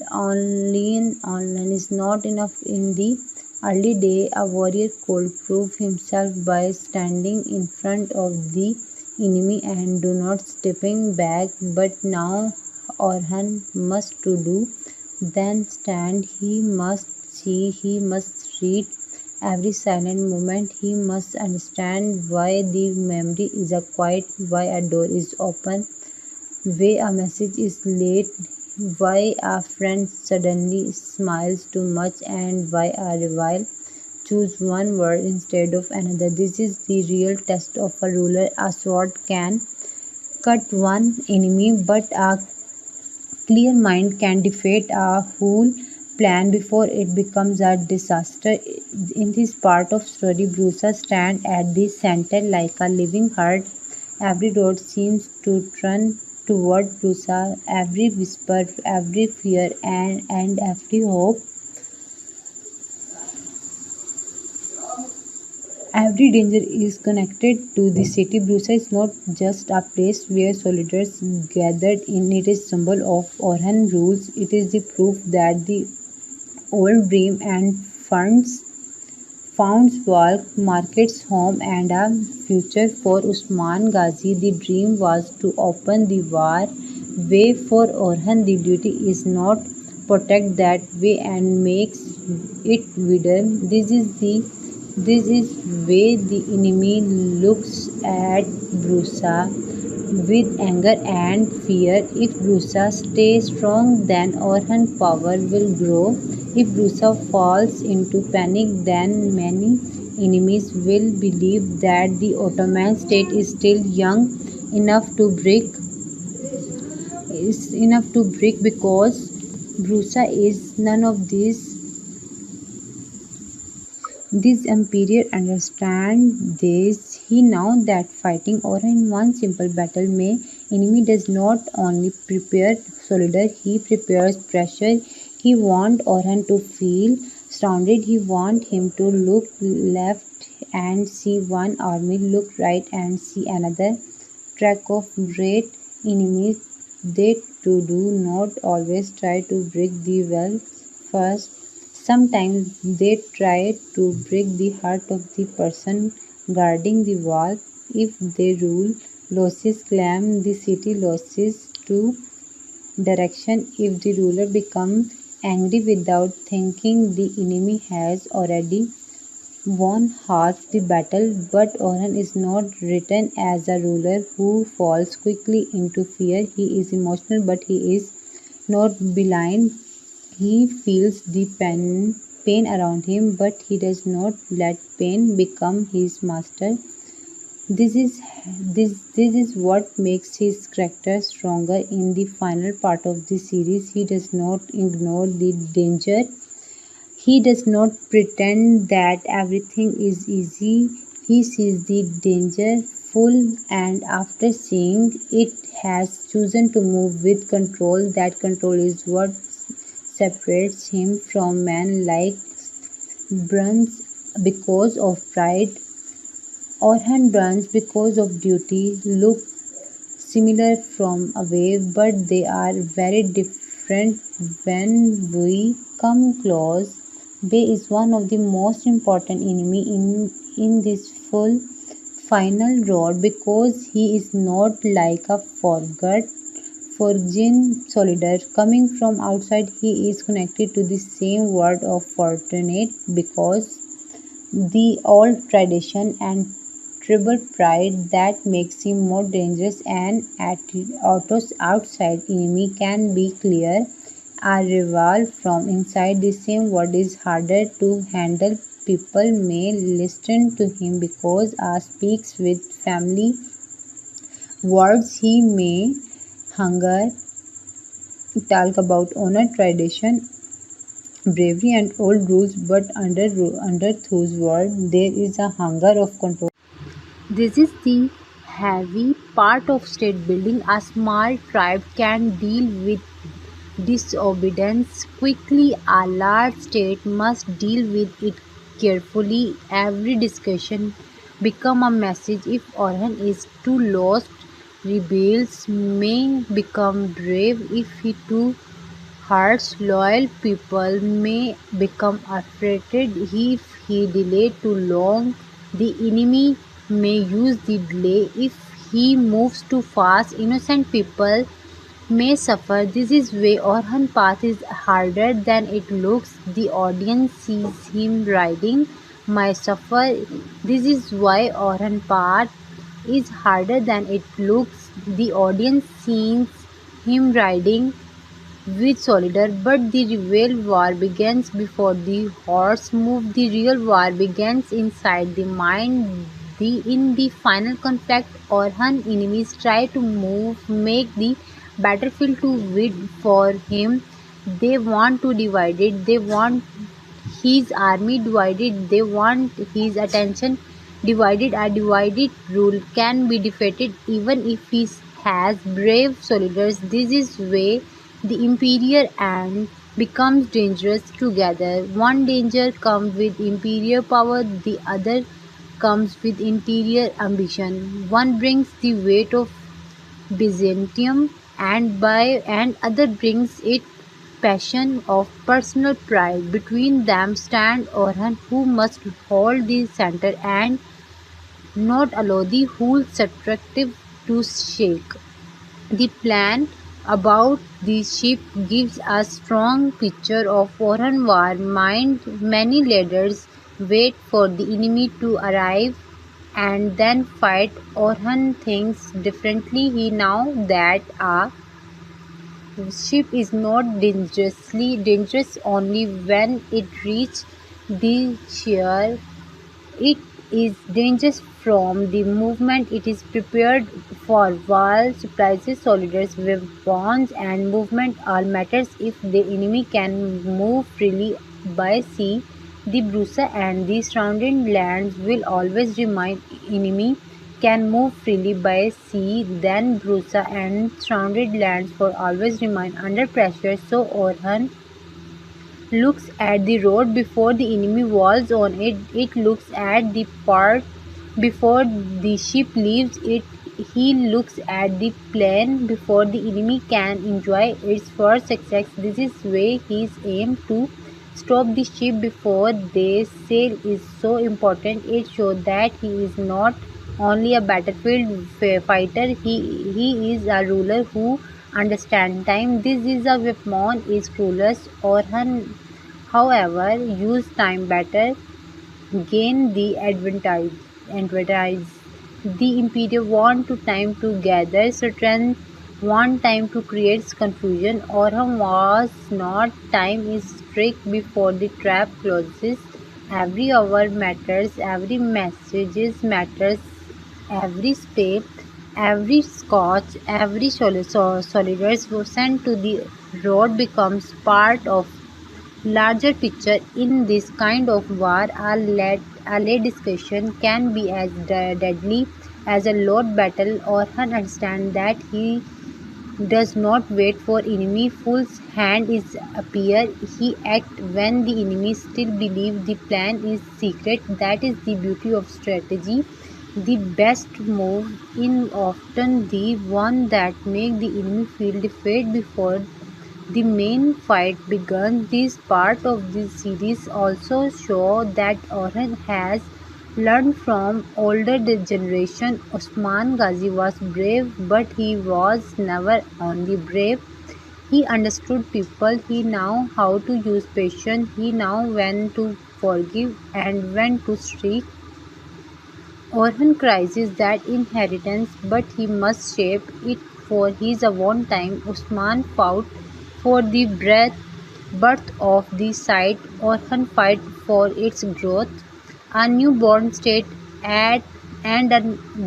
is not enough. In the early day, a warrior could prove himself by standing in front of the enemy and do not stepping back. But now Orhan must to do then stand. He must see, he must read every silent moment. He must understand why the memory is a quiet, why a door is open, why a message is late, why a friend suddenly smiles too much, and why a rival choose one word instead of another. This is the real test of a ruler. A sword can cut one enemy, but a clear mind can defeat a whole plan before it becomes a disaster. In this part of story, Bruce stands at the center like a living heart. Every road seems to turn toward Bruce, every whisper, every fear, and every hope. Every danger is connected to the city. Brusa is not just a place where soldiers gathered in. It is symbol of Orhan rules. It is the proof that the old dream and funds founds work, markets home, and a future for Usman Ghazi. The dream was to open the war way for Orhan. The duty is not protect that way and makes it wider. This is way the enemy looks at Brusa with anger and fear. If Brusa stays strong, then Orhan power will grow. If Brusa falls into panic, then many enemies will believe that the Ottoman state enough to break is enough to break because Brusa is none of these. This emperor understands this. He knows that fighting or in one simple battle may enemy does not only prepare soldier, he prepares pressure. He wants Orhan to feel surrounded. He wants him to look left and see one army, look right and see another track of great enemies. They too do not always try to break the walls first. Sometimes they try to break the heart of the person guarding the wall. If they rule, losses claim the city losses to direction. If the ruler becomes angry without thinking, the enemy has already won half the battle. But Orhan is not written as a ruler who falls quickly into fear. He is emotional, but he is not blind. He feels the pain around him, but he does not let pain become his master. This is what makes his character stronger in the final part of the series. He does not ignore the danger. He does not pretend that everything is easy. He sees the danger full and after seeing it has chosen to move with control. That control is what separates him from men like Burns because of pride. Orhan Burns because of duty look similar from away, but they are very different when we come close. Bay is one of the most important enemy in this full final road because he is not like a forgotten soldier coming from outside. He is connected to the same word of fortunate because the old tradition and tribal pride that makes him more dangerous and at Otto's outside enemy can be clear. A rival from inside the same word is harder to handle. People may listen to him because he speaks with family words. He may hunger talk about honor, tradition, bravery and old rules, but under whose word there is a hunger of control. This is the heavy part of state building. A small tribe can deal with disobedience quickly. A large state must deal with it carefully. Every discussion become a message. If Orhan is too lost, rebels may become brave. If he too harsh, loyal people may become afraid. If he delay too long, the enemy may use the delay. If he moves too fast, innocent people may suffer. This is why Orhan path is harder than it looks. The audience sees him riding may suffer. This is why Orhan path is harder than it looks. The audience sees him riding with soldier, but the real war begins before the horse moves. The real war begins inside the mind. In the final conflict, Orhan enemies try to make the battlefield too wide for him. They want to divide it. They want his army divided. They want his attention divided. A divided rule can be defeated even if he has brave soldiers. This is way the imperial and becomes dangerous together. One danger comes with imperial power, the other comes with interior ambition. One brings the weight of Byzantium and other brings it passion, of personal pride. Between them stand Orhan, who must hold the center and not allow the whole structure to shake. The plan about the ship gives a strong picture of foreign war mind. Many leaders wait for the enemy to arrive and then fight. Orhan thinks differently. He now that a ship is not dangerous only when it reaches the shore. It is dangerous from the movement it is prepared for. While surprises, soldiers, weapons, and movement all matters if the enemy can move freely by sea. The Brusa and the surrounding lands will always remain. Enemy can move freely by sea, then Brusa and surrounded lands for always remain under pressure. So Orhan looks at the road before the enemy walls on it. It looks at the part before the ship leaves it. He looks at the plane before the enemy can enjoy its first success. This is why his aim to stop the ship before they sail is so important. It shows that he is not only a battlefield fighter, he is a ruler who understands time. This is a weapon is clueless. Orhan, however, use time better, gain the advantage. The Imperial want to time to gather strength, want time to create confusion. Orhan was not. Time is strict before the trap closes. Every hour matters, every message matters, every step, every scotch, every soldiers sent to the road becomes part of larger picture. In this kind of war, a late discussion can be as deadly as a loud battle. Orhan understands that he does not wait for enemy full hand is appear. He acts when the enemy still believe the plan is secret. That is the beauty of strategy. The best move in often the one that make the enemy feel defeated before the main fight begins. This part of the series also show that Orhan has learned from older generation. Osman Ghazi was brave, but he was never only brave. He understood people. He knew how to use patience. He knew when to forgive and when to strike. Orhan crisis that inheritance, but he must shape it for his own time. Usman fought for the birth of the site. Orhan fight for its growth. A newborn state at and a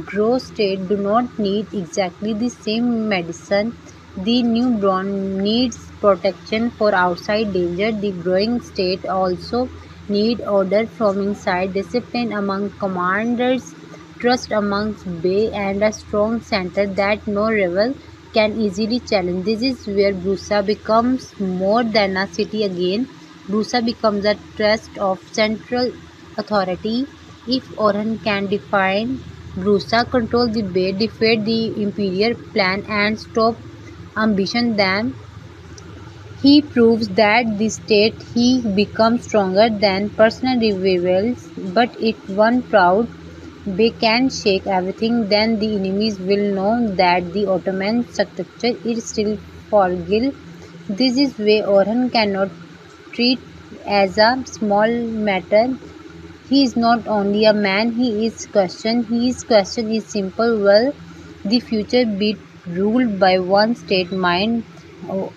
grow state do not need exactly the same medicine. The newborn needs protection for outside danger. The growing state also need order from inside, discipline among commanders, trust amongst bay, and a strong center that no rival can easily challenge. This is where Brusa becomes more than a city again. Brusa becomes a trust of central authority. If Orhan can define Brusa, control the bay, defeat the imperial plan, and stop ambition, then he proves that the state he becomes stronger than personal rivals. But if one proud bay can shake everything, then the enemies will know that the Ottoman structure is still fragile. This is why Orhan cannot treat as a small matter. He is not only a man, he is questioned. His question is simple: will the future be ruled by one state mind, or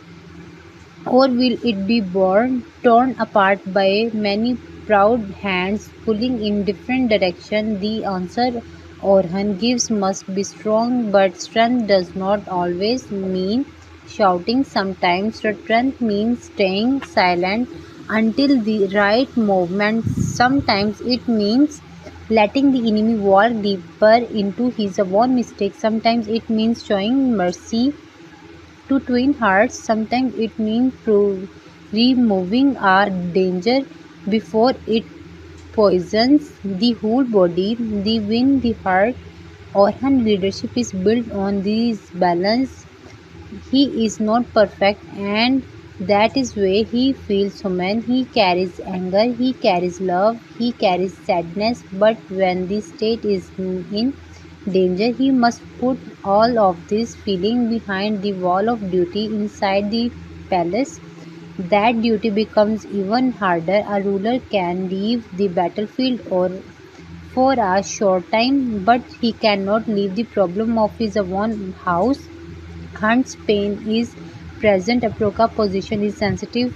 will it be torn apart by many proud hands pulling in different directions? The answer Orhan gives must be strong, but strength does not always mean shouting. Sometimes strength means staying silent until the right moment. Sometimes it means letting the enemy walk deeper into his own mistakes. Sometimes it means showing mercy to twin hearts. Sometimes it means removing a danger before it poisons the whole body. The win the heart. Orhan leadership is built on this balance. He is not perfect, and That is why he feels human. He carries anger, he carries love, he carries sadness, but when the state is in danger, he must put all of this feeling behind the wall of duty inside the palace. That duty becomes even harder. A ruler can leave the battlefield or for a short time, but he cannot leave the problem of his own house. Hunt's pain is present. Aproka's position is sensitive.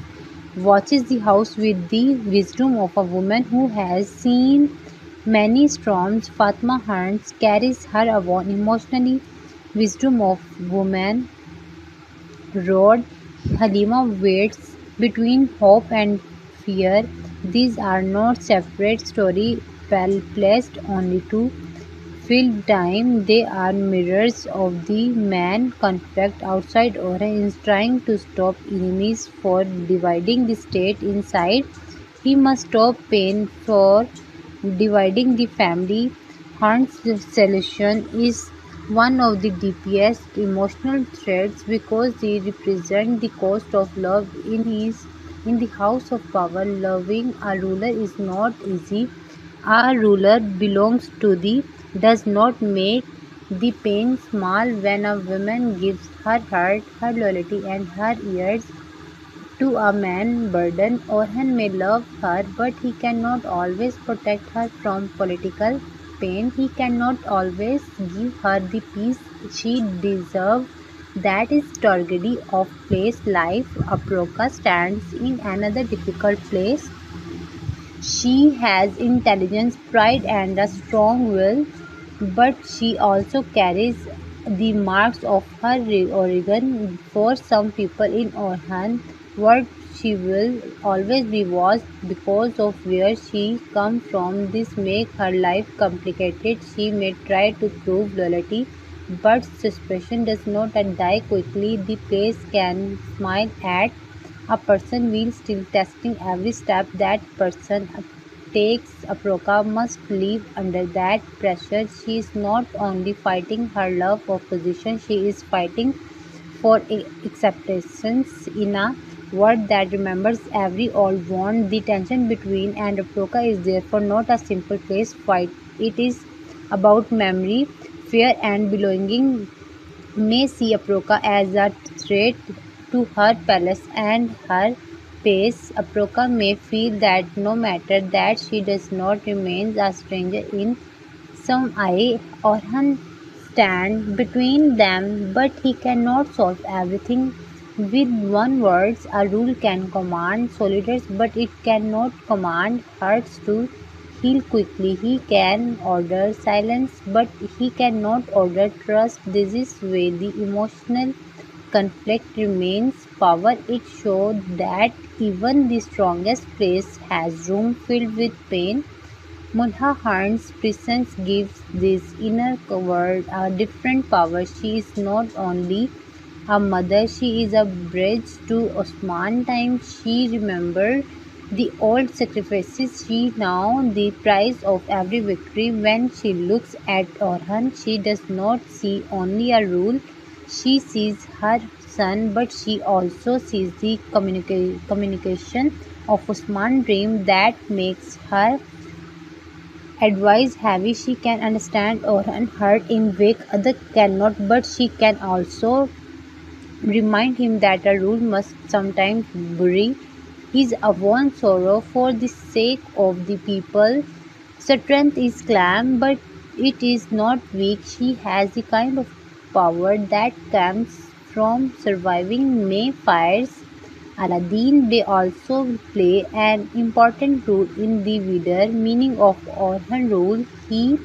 Watches the house with the wisdom of a woman who has seen many storms. Fatma Hunt carries her own emotionally wisdom of woman road. Halima waits between hope and fear. These are not separate stories well placed only to fill time. They are mirrors of the man conflict outside. Orhan is trying to stop enemies for dividing the state inside. He must stop pain for dividing the family. Hunt's solution is one of the deepest emotional threads because they represent the cost of love in the house of power. Loving a ruler is not easy. A ruler belongs to the does not make the pain small when a woman gives her heart, her loyalty, and her ears to a man burden. Orhan may love her, but he cannot always protect her from political pain. He cannot always give her the peace she deserves. That is tragedy of place life. Aproka stands in another difficult place. She has intelligence, pride, and a strong will, but she also carries the marks of her origin. For some people in Orhan world, she will always be watched because of where she comes from. This makes her life complicated. She may try to prove loyalty, but suspicion does not die quickly. The place can smile at a person while still testing every step that person takes. Aproka must live under that pressure. She is not only fighting her love of position, she is fighting for acceptance in a world that remembers every old wound. The tension between and Aproka is therefore not a simple place fight. It is about memory, fear, and belonging. May see Aproka as a threat to her palace and her pace. Aproka may feel that no matter that she does not remain a stranger in some eye. Orhan stand between them, but he cannot solve everything with one words. A rule can command soldiers, but it cannot command hearts to heal quickly. He can order silence, but he cannot order trust. This is where the emotional conflict remains power. It shows that even the strongest place has room filled with pain. Mulhahan's presence gives this inner world a different power. She is not only a mother, she is a bridge to Osman time. She remembers the old sacrifices. She knows the price of every victory. When she looks at Orhan, she does not see only a rule. She sees her son, but she also sees the communication of Osman's dream that makes her advice heavy. She can understand or hurt in wake other cannot, but she can also remind him that a rule must sometimes bury his own sorrow for the sake of the people. Strength is calm, but it is not weak. She has the kind of power that comes from surviving May fires. Aladdin may also play an important role in the wider meaning of Orhan rule. He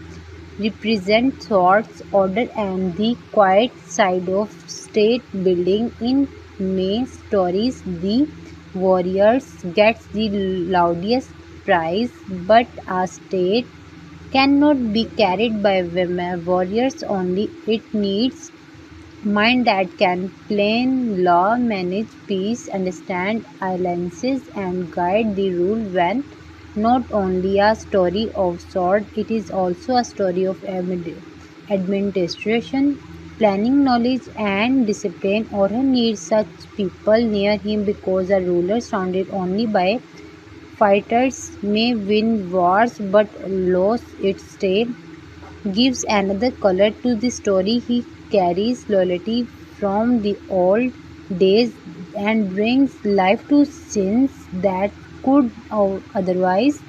represents thoughts, order, and the quiet side of state building. In May stories, the warriors gets the loudest prize, but a state cannot be carried by women warriors only. It needs mind that can plan law, manage peace, understand alliances, and guide the rule. When not only a story of sword, it is also a story of administration, planning, knowledge, and discipline. Orhan needs such people near him because a ruler surrounded only by fighters may win wars but lose its stay. Gives another color to the story. He carries loyalty from the old days and brings life to scenes that could otherwise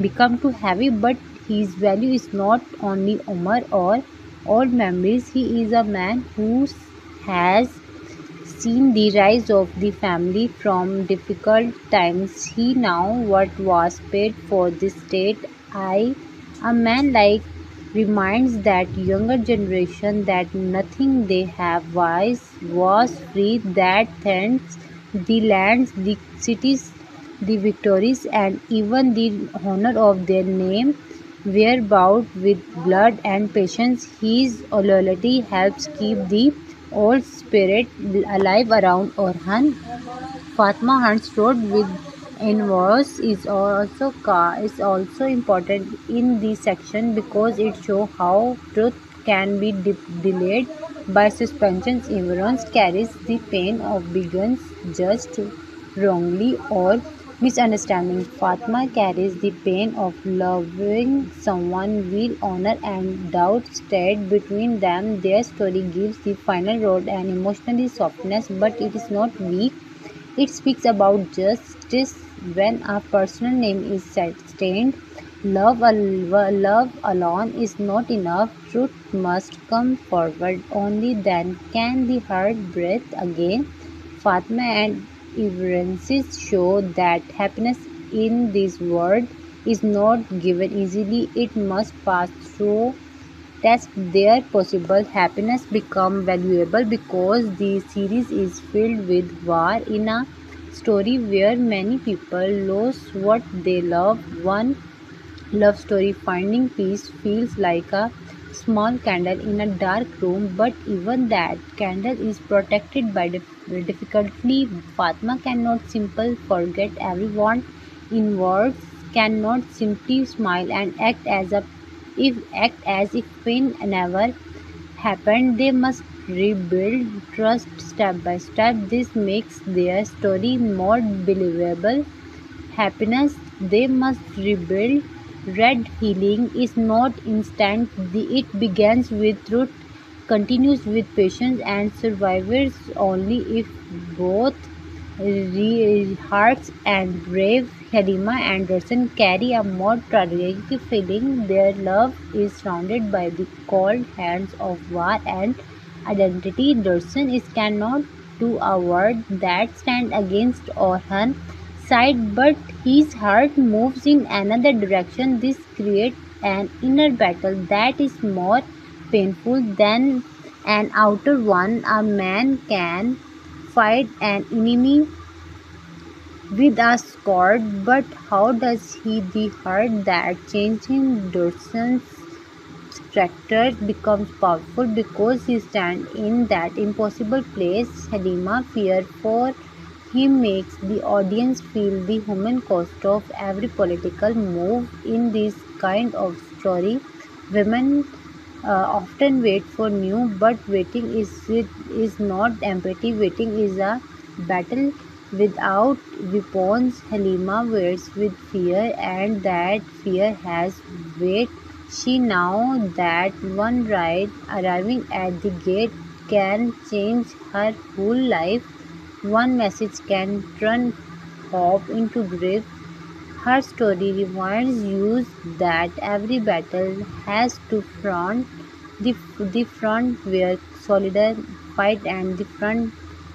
become too heavy, but his value is not only Omar or old memories. He is a man who has seen the rise of the family from difficult times. He now what was paid for the state. A man like reminds that younger generation that nothing they have was free, that thanks the lands, the cities, the victories, and even the honor of their name were bought with blood and patience. His loyalty helps keep the old spirit alive around Orhan. Fatma Hunt's road with invoice is also important in this section because it shows how truth can be delayed by suspensions. Ignorance carries the pain of being judged wrongly or misunderstanding. Fatma carries the pain of loving someone with honor and doubt stayed between them. Their story gives the final road and emotionally softness, but it is not weak. It speaks about justice when a personal name is stained. Love alone is not enough. Truth must come forward. Only then can the heart breathe again. Fatma and Evidences show that happiness in this world is not given easily. It must pass through test their possible happiness become valuable because the series is filled with war in a story where many people lose what they love. One love story finding peace feels like a small candle in a dark room, but even that candle is protected by difficulty. Fatma cannot simply forget everyone involved, cannot simply smile and act as if pain never happened. They must rebuild trust step by step. This makes their story more believable. Happiness they must rebuild. Red healing is not instant. It begins with truth, continues with patience, and survives only if both hearts and brave. Halima and Darsan carry a more tragic feeling. Their love is surrounded by the cold hands of war and identity. Darsan is cannot do a word that stand against Orhan side, but his heart moves in another direction. This creates an inner battle that is more painful than an outer one. A man can fight an enemy with a sword, but how does he the heart that changing Dorson's character becomes powerful because he stands in that impossible place. Halima fear for him makes the audience feel the human cost of every political move in this kind of story. Women often wait for new, but waiting is not empathy. Waiting is a battle without weapons. Halima waits with fear, and that fear has weight. She knows that one ride arriving at the gate can change her whole life. One message can turn hope into grief. Her story reminds you that every battle has two fronts, the front where soldiers fight and the front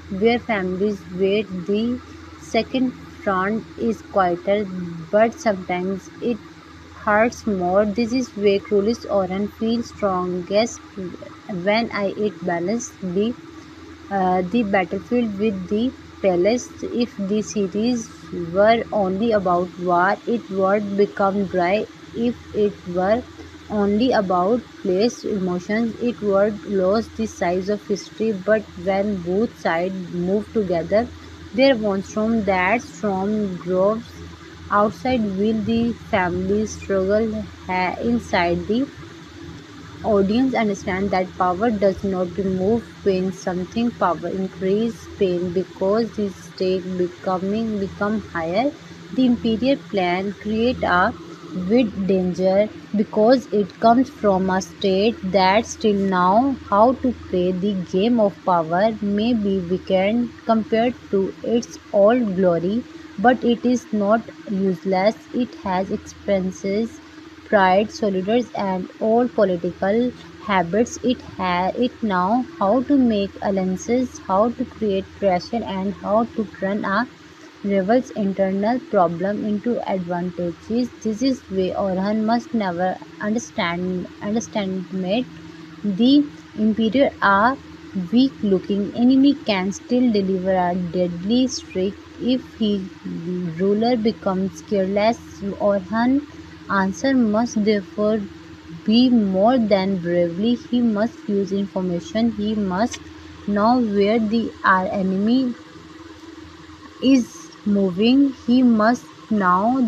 where families wait. The second front is quieter, but sometimes it hurts more. This is where Cruelis Oran feels strongest when I eat balance the battlefield with the palace. If the series were only about war, it would become dry. If it were only about place emotions, it would lose the size of history. But when both sides move together, there one storm. That storm grows outside will the family struggle inside the Audience understand that power does not remove pain, something power increase pain because the stake become higher. The imperial plan create a with danger because it comes from a state that still know how to play the game of power may be weakened compared to its old glory, but it is not useless. It has expenses pride, solidarities, and all political habits. It now how to make alliances, how to create pressure, and how to turn a rival's internal problem into advantages. This is why Orhan must never underestimate the imperial. A weak-looking enemy can still deliver a deadly streak if his ruler becomes careless. Orhan answer must therefore be more than bravery. He must use information. He must know where the our enemy is moving. He must know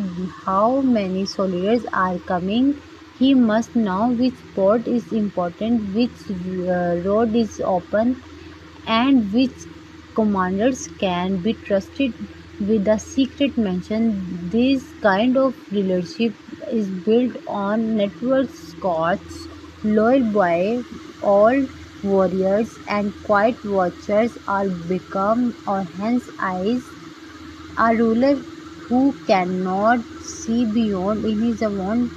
how many soldiers are coming. He must know which port is important, which road is open, and which commanders can be trusted with a secret mention. This kind of leadership is built on network scouts, loyal by all warriors, and quiet watchers are become Orhan's eyes. A ruler who cannot see beyond in his own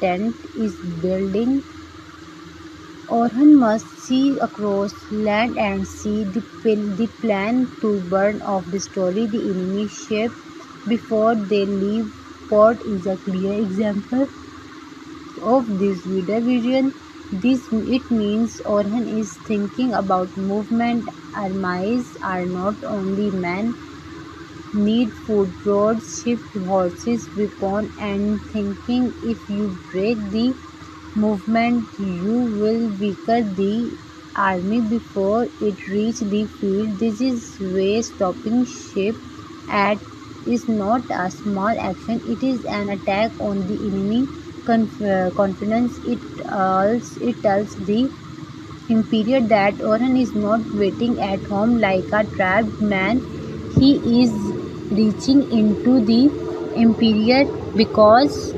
tent is building. Orhan must see across land and sea. The plan to burn off destroy the enemy ship before they leave port is a clear example of this wider vision. This it means Orhan is thinking about movement. Armies are not only men need food, roads, shift horses, weapon, and thinking. If you break the movement, you will weaken the army before it reach the field. This is why stopping ship at is not a small action. It is an attack on the enemy confidence. It tells the Imperial that Orhan is not waiting at home like a trapped man. He is reaching into the Imperial because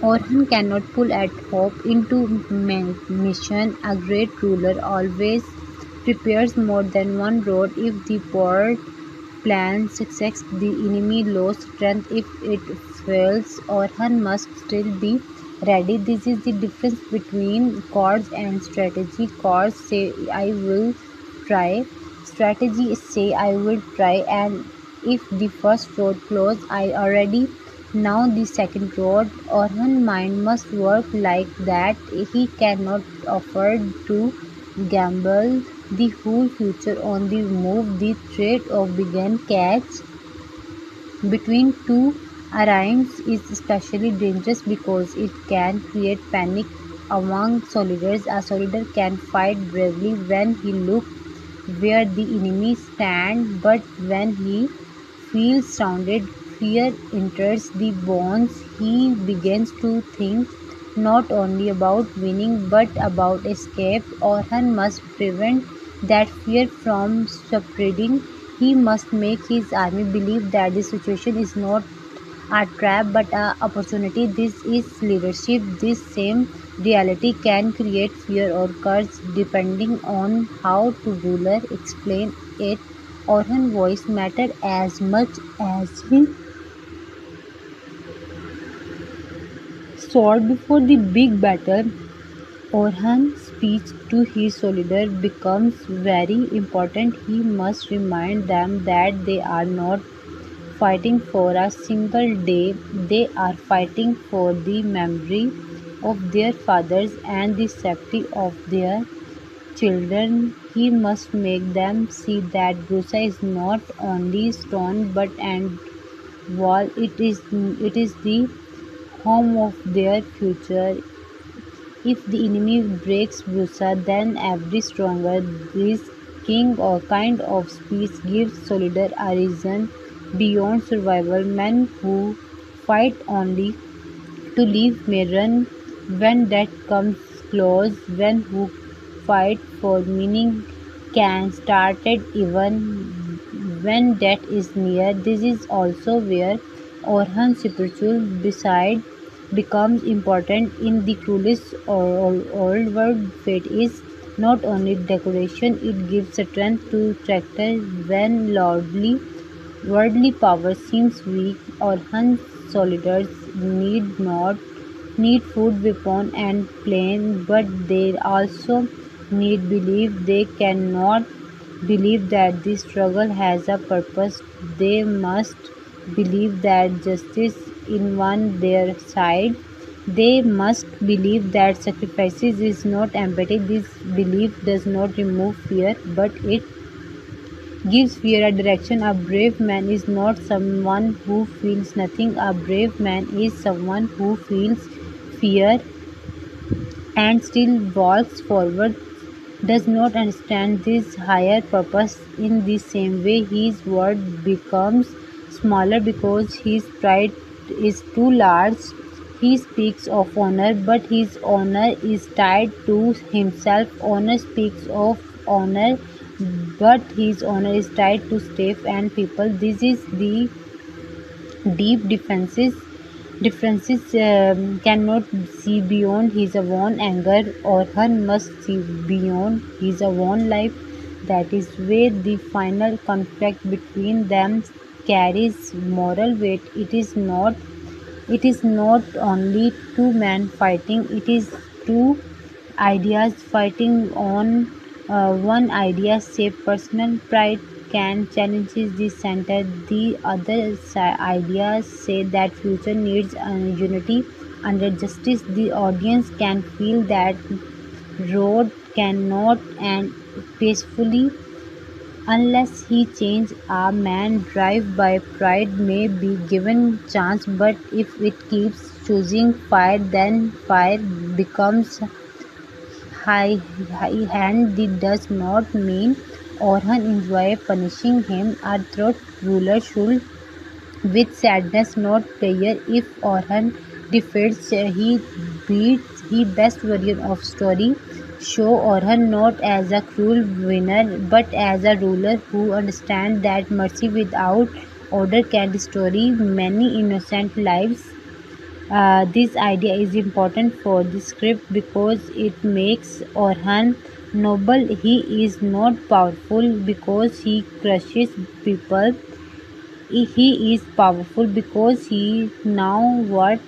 Orhan cannot pull at hope into mission. A great ruler always prepares more than one road. If the port plan success, the enemy loses strength. If it fails, Orhan must still be ready. This is the difference between cards and strategy. Cards say I will try. Strategy say I will try, and if the first road closed, I already now the second road. Orhan mind must work like that. He cannot afford to gamble the whole future on the move. The threat of began catch between two arrives is especially dangerous because it can create panic among soldiers. A soldier can fight bravely when he looks where the enemy stands, but when he feels surrounded, fear enters the bones. He begins to think not only about winning but about escape. Orhan must prevent that fear from spreading. He must make his army believe that the situation is not a trap but an opportunity. This is leadership. This same reality can create fear or courage depending on how the ruler explain it. Orhan's voice matter as much as his sword before the big battle. Orhan's speech to his soldiers becomes very important. He must remind them that they are not fighting for a single day, they are fighting for the memory of their fathers and the safety of their children. He must make them see that Brusa is not only stone but and wall. It is the home of their future. If the enemy breaks Brusa, then every stronger. This king or kind of speech gives soldier a reason beyond survival. Men who fight only to live may run when death comes close, when who fight for meaning can started even when death is near. This is also where Orhan's spiritual beside becomes important in the cruelest old world. Fate is not only decoration, it gives strength to tractor when worldly power seems weak. Orhan soldiers need food, weapon and plane, but they also need belief. They cannot believe that the struggle has a purpose. They must believe that justice in one their side. They must believe that sacrifices is not empathy. This belief does not remove fear, but it gives fear a direction. A brave man is not someone who feels nothing. A brave man is someone who feels fear and still walks forward, does not understand this higher purpose. In the same way, his word becomes smaller because his pride is too large. He speaks of honor, but his honor is tied to himself. Honor speaks of honor, but his honor is tied to staff and people. This is the deep differences cannot see beyond his own anger, or her must see beyond his own life. That is where the final conflict between them carries moral weight. It is not only two men fighting, it is two ideas fighting on one idea. Say personal pride can challenge the center. The other ideas say that future needs unity under justice. The audience can feel that road cannot end peacefully unless he change. A man driven by pride may be given chance, but if it keeps choosing fire, then fire becomes high hand. This does not mean Orhan enjoy punishing him. A throat ruler should with sadness, not prayer. If Orhan defeats, he beats the best version of story. Show Orhan not as a cruel winner, but as a ruler who understands that mercy without order can destroy many innocent lives. This idea is important for the script because it makes Orhan noble. He is not powerful because he crushes people. He is powerful because he now what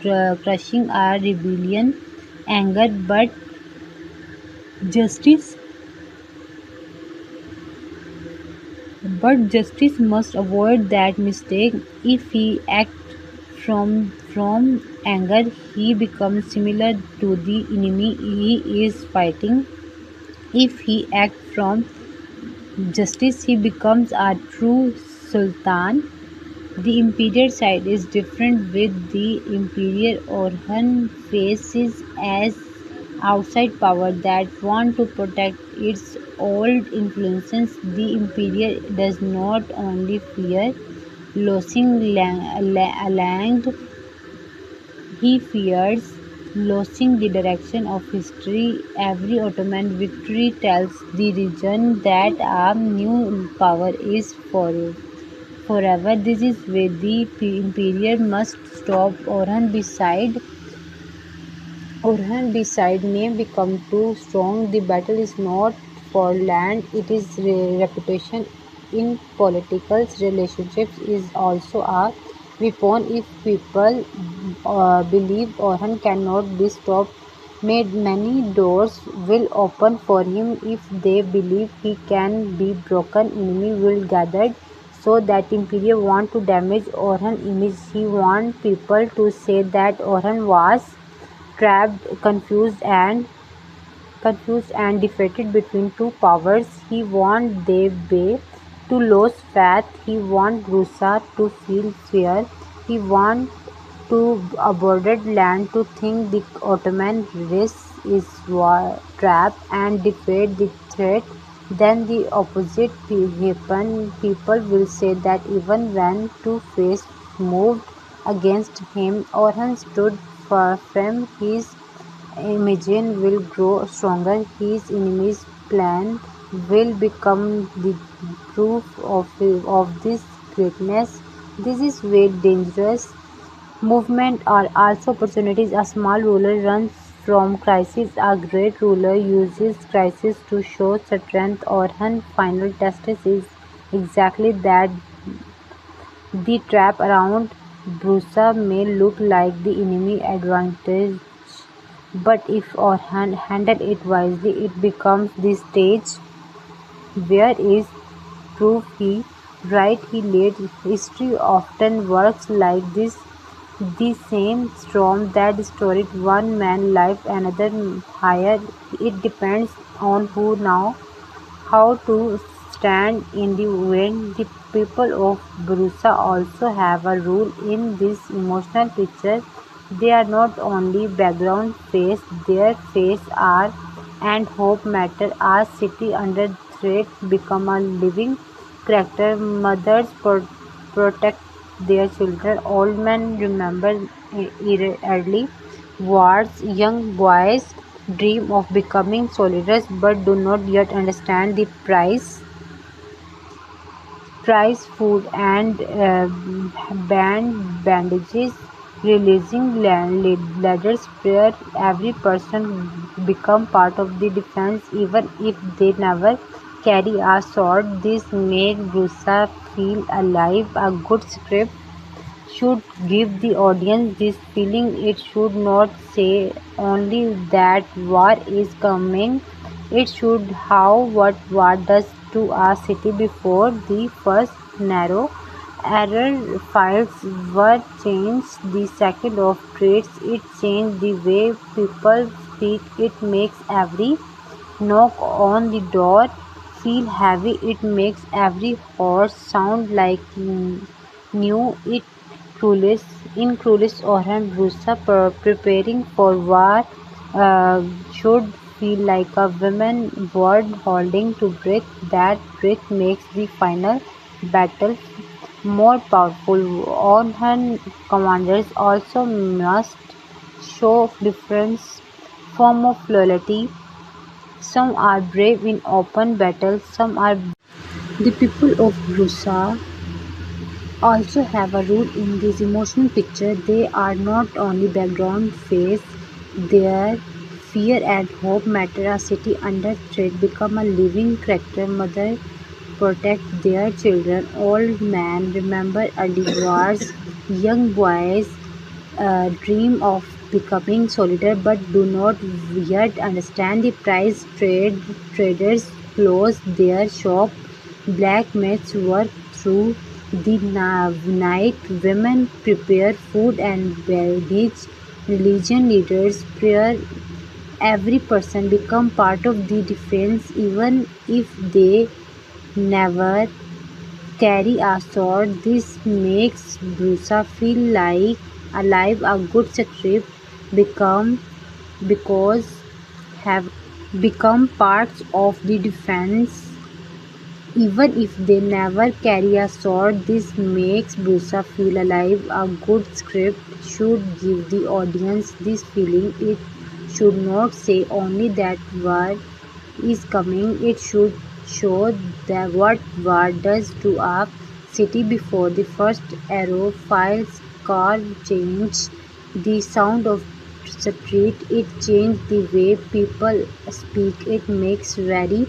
crushing our rebellion, anger, justice. But justice must avoid that mistake. If he acts from anger, he becomes similar to the enemy he is fighting. If he acts from justice, he becomes a true sultan. The imperial side is different. With the imperial, Orhan faces as outside power that want to protect its old influences. The imperial does not only fear losing land, he fears losing the direction of history. Every Ottoman victory tells the region that a new power is forever. This is where the imperial must stop. Orhan beside may become too strong. The battle is not for land, it is reputation. In political relationships is also a weapon. If people believe Orhan cannot be stopped, many doors will open for him. If they believe he can be broken, enemy will gather. So that Imperial want to damage Orhan image. He want people to say that Orhan was trapped, confused and defeated between two powers. He wants Debe to lose faith. He wants Rusa to feel fear. He wants to aborted land to think the Ottoman race is trapped and defeat the threat. Then the opposite happen. People will say that even when two faces moved, against him. Orhan stood firm. His image will grow stronger. His enemy's plan will become the proof of this greatness. This is very dangerous. Movement are also opportunities. A small ruler runs from crisis. A great ruler uses crisis to show strength. Orhan's final test is exactly that. The trap around Brusa may look like the enemy advantage, but if Orhan handle it wisely, it becomes the stage where is proof he right he led. History often works like this. The same storm that destroyed one man's life, another higher. It depends on who now how to stand in the wind. The people of Brusa also have a role in this emotional picture. They are not only background face, their face are and hope matter. Our city under threat become a living character. Mothers protect their children. Old men remember early wars. Young boys dream of becoming soldiers but do not yet understand the price food and bandages, releasing ladders prayer. Every person become part of the defense even if they never carry a sword. This make Brusa feel alive. A good script should give the audience this feeling. It should not say only that war is coming. It should how what war does to our city before the first narrow error files were changed. The second of traits, it changed the way people speak. It makes every knock on the door feel heavy. It makes every horse sound like new. It cruelis in cruelis Orhan Brusa preparing for war should feel like a woman word holding to breath. That breath makes the final battle more powerful. Orhan commanders also must show different form of loyalty. Some are brave in open battle, some are. The people of Brusa also have a role in this emotional picture. They are not only background face, their fear and hope matter. A city under threat become a living character. Mother protect their children. Old men remember early wars. Young boys dream of becoming soldier but do not yet understand the price. Traders close their shop. Blacksmiths work through the night. Women prepare food and baggage. Religion leaders prayer. Every person become part of the defense even if they never carry a sword. This makes Brusa feel like alive. A good script become because have become parts of the defense even if they never carry a sword. This makes Brusa feel alive. A good script should give the audience this feeling. It should not say only that war is coming. It should show that what war does to a city before the first arrow files. Car change the sound of street. It changed the way people speak. It makes very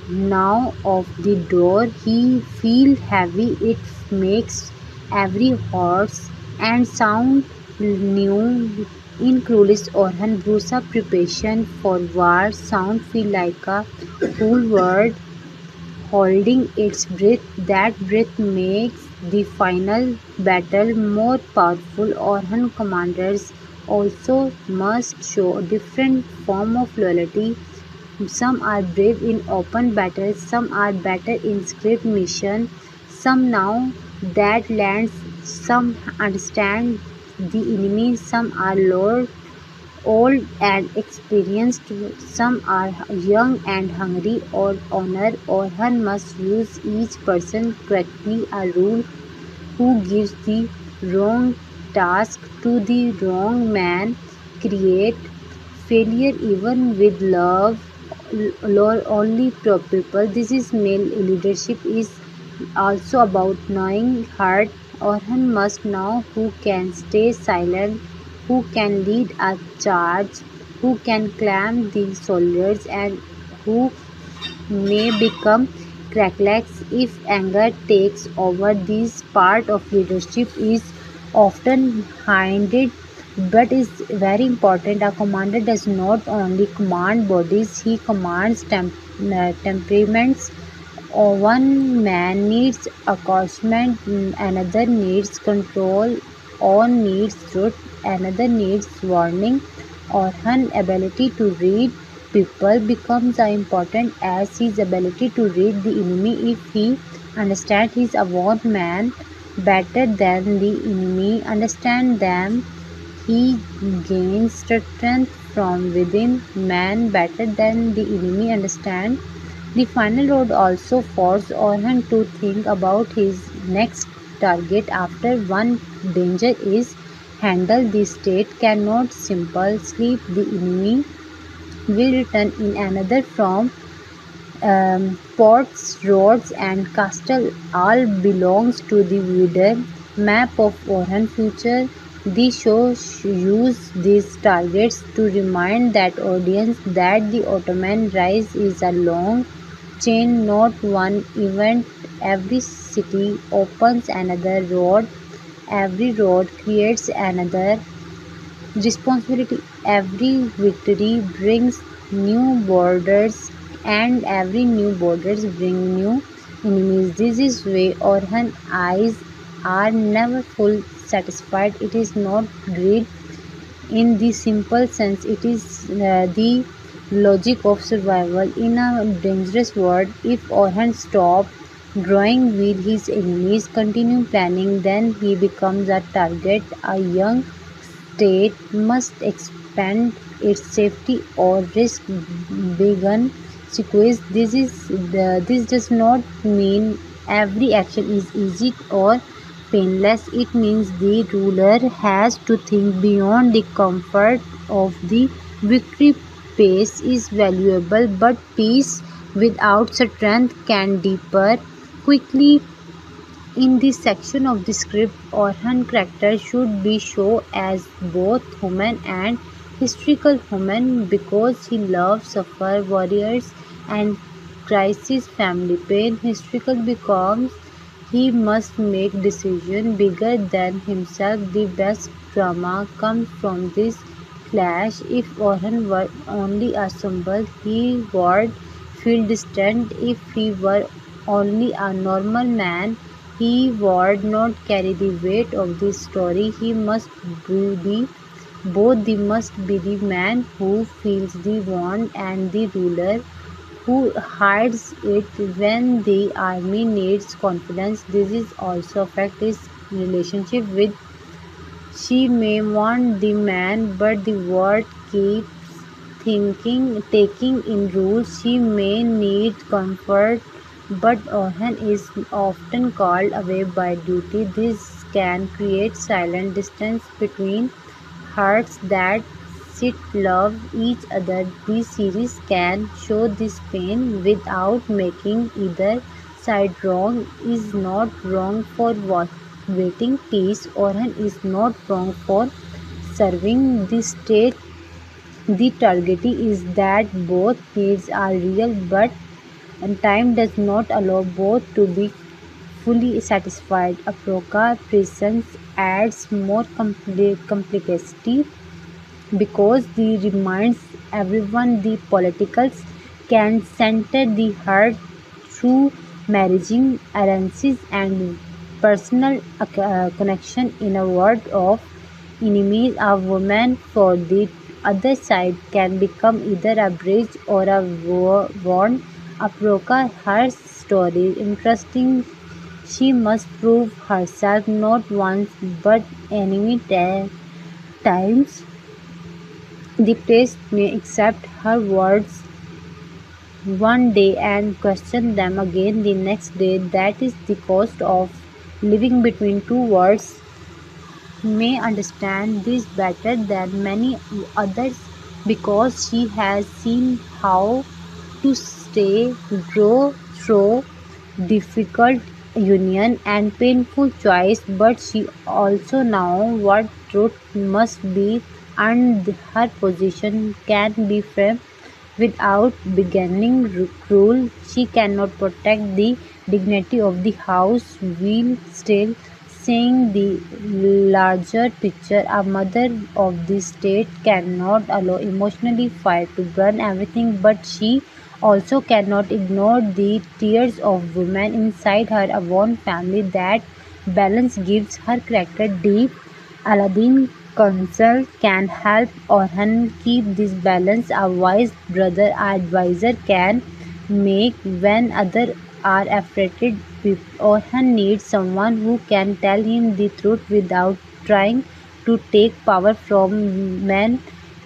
now of the door he feel heavy. It makes every horse and sound new. In Cruelis Orhan Brusa preparation for war sound feel like a whole world holding its breath. That breath makes the final battle more powerful. Orhan commanders also must show different form of loyalty. Some are brave in open battle, some are better in script mission, some know that lands, some understand the enemy, some are old and experienced, some are young and hungry or honor. Orhan must use each person correctly. A rule who gives the wrong task to the wrong man create failure even with love only people. This is male leadership is also about knowing heart. Orhan must know who can stay silent, who can lead a charge, who can climb the soldiers, and who may become reckless if anger takes over. This part of leadership is often hidden but is very important. A commander does not only command bodies, he commands temperaments. One man needs encouragement, another needs control, one needs truth, another needs warning. Orhan's ability to read people becomes as important as his ability to read the enemy. If he understands his own man better than the enemy understands them, he gains strength from within. Man better than the enemy understand. The final road also forced Orhan to think about his next target after one danger is handled. The state cannot simply sleep. The enemy will return in another from ports, roads, and castle all belongs to the wider map of Orhan future. The show use these targets to remind that audience that the Ottoman rise is a long chain, not one event. Every city opens another road, every road creates another responsibility. Every victory brings new borders, and every new borders bring new enemies. This is why Orhan eyes are never full satisfied. It is not greed in the simple sense, it is the logic of survival in a dangerous world. If Orhan stops drawing with his enemies, continue planning, then he becomes a target. A young state must expand its safety or risk bigger sequence. This does not mean every action is easy or painless. It means the ruler has to think beyond the comfort of the victory. Pace is valuable, but peace without strength can deeper quickly. In this section of the script, Orhan character should be shown as both human and historical. Human because he loves suffer warriors and crisis family pain. Historical because he must make decisions bigger than himself. The best drama comes from this clash. If Orhan were only a symbol, he would feel distant. If he were only a normal man, he would not carry the weight of this story. He must be both. He must be the man who feels the want and the ruler who hides it when the army needs confidence. This is also affect his relationship with. She may want the man, but the word keeps taking in rules. She may need comfort, but Orhan is often called away by duty. This can create silent distance between hearts that sit love each other. The series can show this pain without making either side wrong. Is not wrong for waiting peace. Orhan is not wrong for serving the state. The tragedy is that both needs are real, but time does not allow both to be fully satisfied. A Proca presence adds more complexity because they reminds everyone the politicals can center the heart through marrying alliances and personal connection. In a world of enemies, a woman for the other side can become either a bridge or a wound. Aproka her story interesting. She must prove herself not once but many times. The priest may accept her words one day and question them again the next day. That is the cost of living between two worlds. may understand this better than many others because she has seen how to stay grow through difficult union and painful choice, but she also knows what truth must be and her position can be firm without beginning cruel. She cannot protect the dignity of the house while still seeing the larger picture. A mother of the state cannot allow emotionally fire to burn everything, but she also cannot ignore the tears of women inside her own family. That balance gives her character deep. Aladdin counsel can help Orhan keep this balance. A wise brother advisor can make when others are afraid. Orhan needs someone who can tell him the truth without trying to take power from men.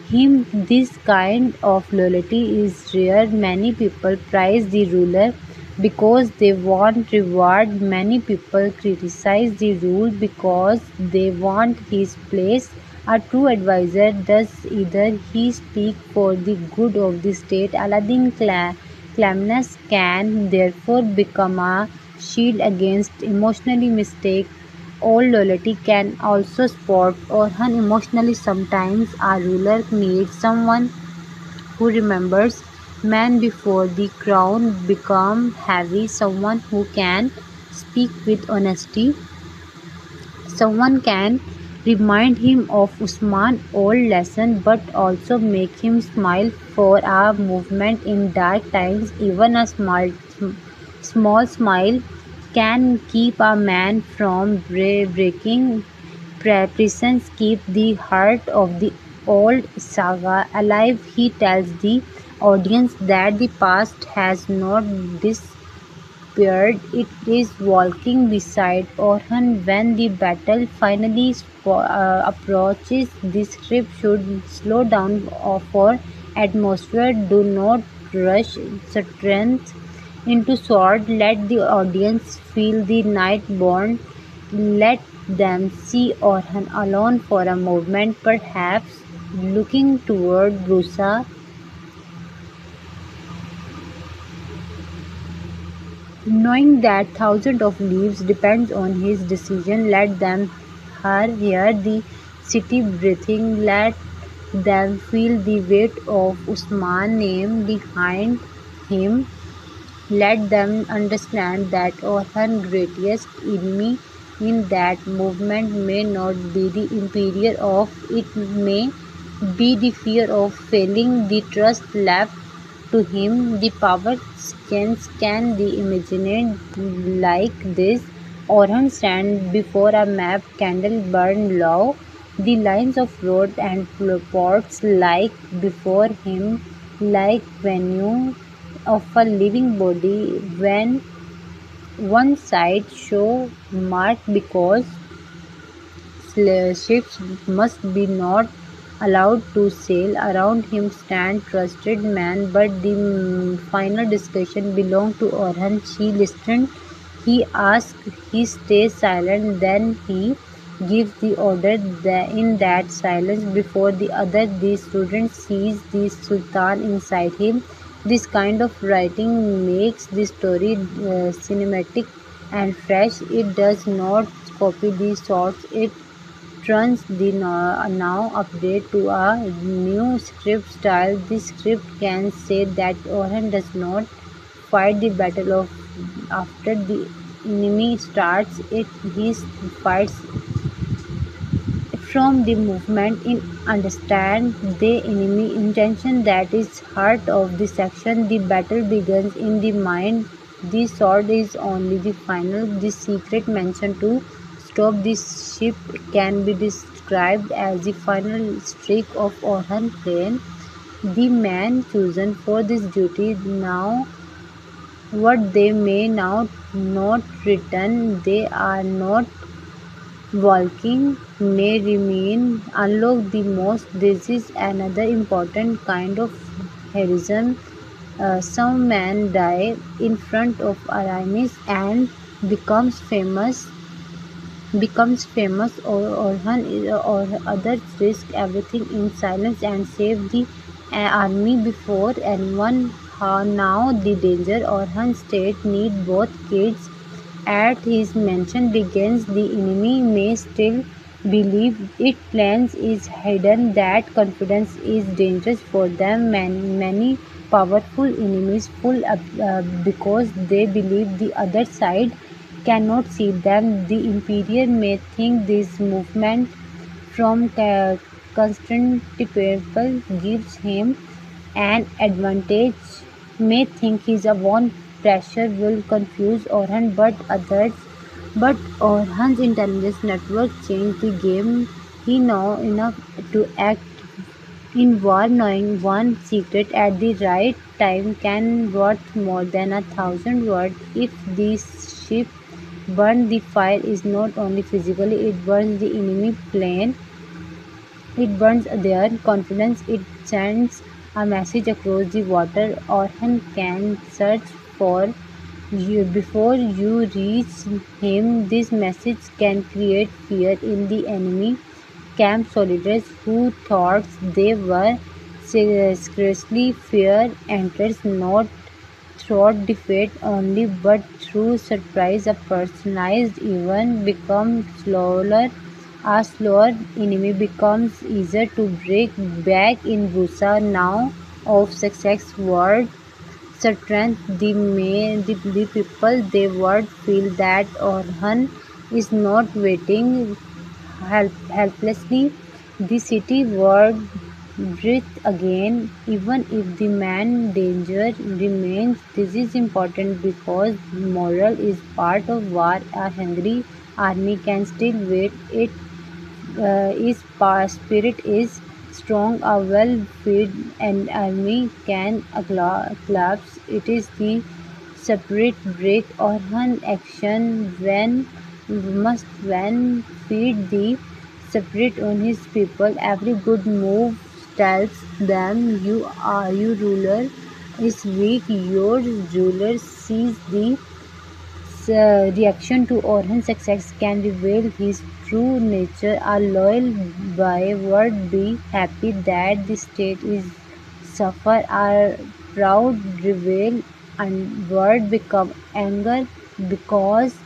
Him this kind of loyalty is rare. Many people praise the ruler because they want reward. Many people criticize the rule because they want his place. A true advisor does either. He speaks for the good of the state. Aladdin calmness can therefore become a shield against emotionally mistake. All loyalty can also support or hurt emotionally. Sometimes a ruler needs someone who remembers man before the crown become heavy, someone who can speak with honesty. Someone can remind him of Usman's old lesson but also make him smile for a moment in dark times. Even a small smile can keep a man from breaking. Presence keep the heart of the old saga alive. He tells the audience that the past has not disappeared. It is walking beside Orhan when the battle finally approaches. The script should slow down for atmosphere. Do not rush strength into sword. Let the audience feel the night born. Let them see Orhan alone for a moment, perhaps looking toward Brusa, knowing that thousands of lives depend on his decision. Let them hear the city breathing. Let them feel the weight of Usman's name behind him. Let them understand that Orhan's greatest enemy in that movement may not be the imperial of it may be the fear of failing, the trust left to him. The power scans can be imagined like this. Orhan stands before a map, candle burn low, the lines of road and ports like before him, like venue of a living body. When one side show marked because ships must be not allowed to sail around him stand trusted man, but the final discussion belonged to Orhan. She listened, he asked, he stays silent, then he gives the order. In that silence before the other, the student sees the sultan inside him. This kind of writing makes the story cinematic and fresh. It does not copy the source, it turns the now update to a new script style. This script can say that Orhan does not fight the battle of after the enemy starts it. He fights from the movement in understand the enemy intention. That is heart of the section. The battle begins in the mind. The sword is only the final. The secret mentioned to stop the ship can be described as the final streak of Orhan plan. The man chosen for this duty now what they may now not return. They are not walking may remain unlocked the most. This is another important kind of heroism. Some man die in front of Aramis and becomes famous becomes famous, or Orhan or others risk everything in silence and save the army before anyone. Now the danger Orhan state need both kids. At his mention begins, the enemy may still believe its plans is hidden. That confidence is dangerous for them. Many powerful enemies full up because they believe the other side cannot see them. The Emperor may think this movement from Constantinople gives him an advantage, may think his own pressure will confuse Orhan, but Orhan's intelligence network changed the game. He know enough to act in war, knowing one secret at the right time can worth more than 1,000 words. If this ship burns, the fire is not only physically, it burns the enemy plane, it burns their confidence, it sends a message across the water. Orhan can search for you before you reach him. This message can create fear in the enemy camp. Soldiers who thought they were scarcely fear enters not through defeat only but through surprise. A personalized event becomes slower. A slower enemy becomes easier to break. Back in Busa now of success word strength, the people they would feel that Orhan is not waiting helplessly. The city would breathe again, even if the man danger remains. This is important because moral is part of war. A hungry army can still wait. It his spirit is strong. A well-fed army can collapse. It is the separate break or an action when feed the separate on his people. Every good move tells them you ruler is weak. Your ruler sees the reaction to Orhan's success can reveal his true nature. A loyal boy would be happy that the state is suffer. A proud reveal and word become anger because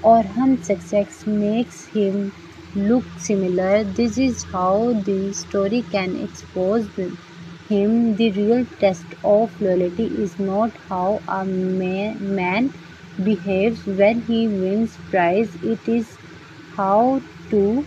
Orhan's success makes him look similar. This is how the story can expose him. The real test of loyalty is not how a man behaves when he wins prize. It is how to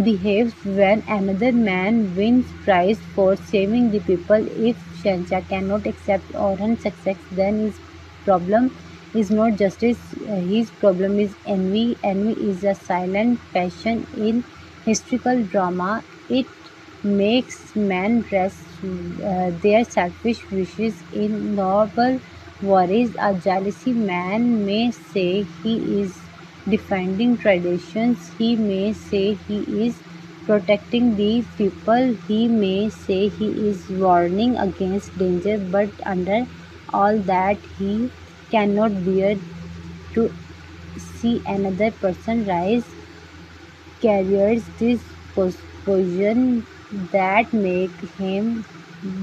behaves when another man wins prize for saving the people. If Shancha cannot accept Orhan's success, then his problem is not justice, his problem is envy. Envy is a silent passion in historical drama. It makes men rest their selfish wishes in noble worries. A jealousy man may say he is defending traditions, he may say he is protecting the people, he may say he is warning against danger, but under all that, he cannot bear to see another person rise. Carries this position that make him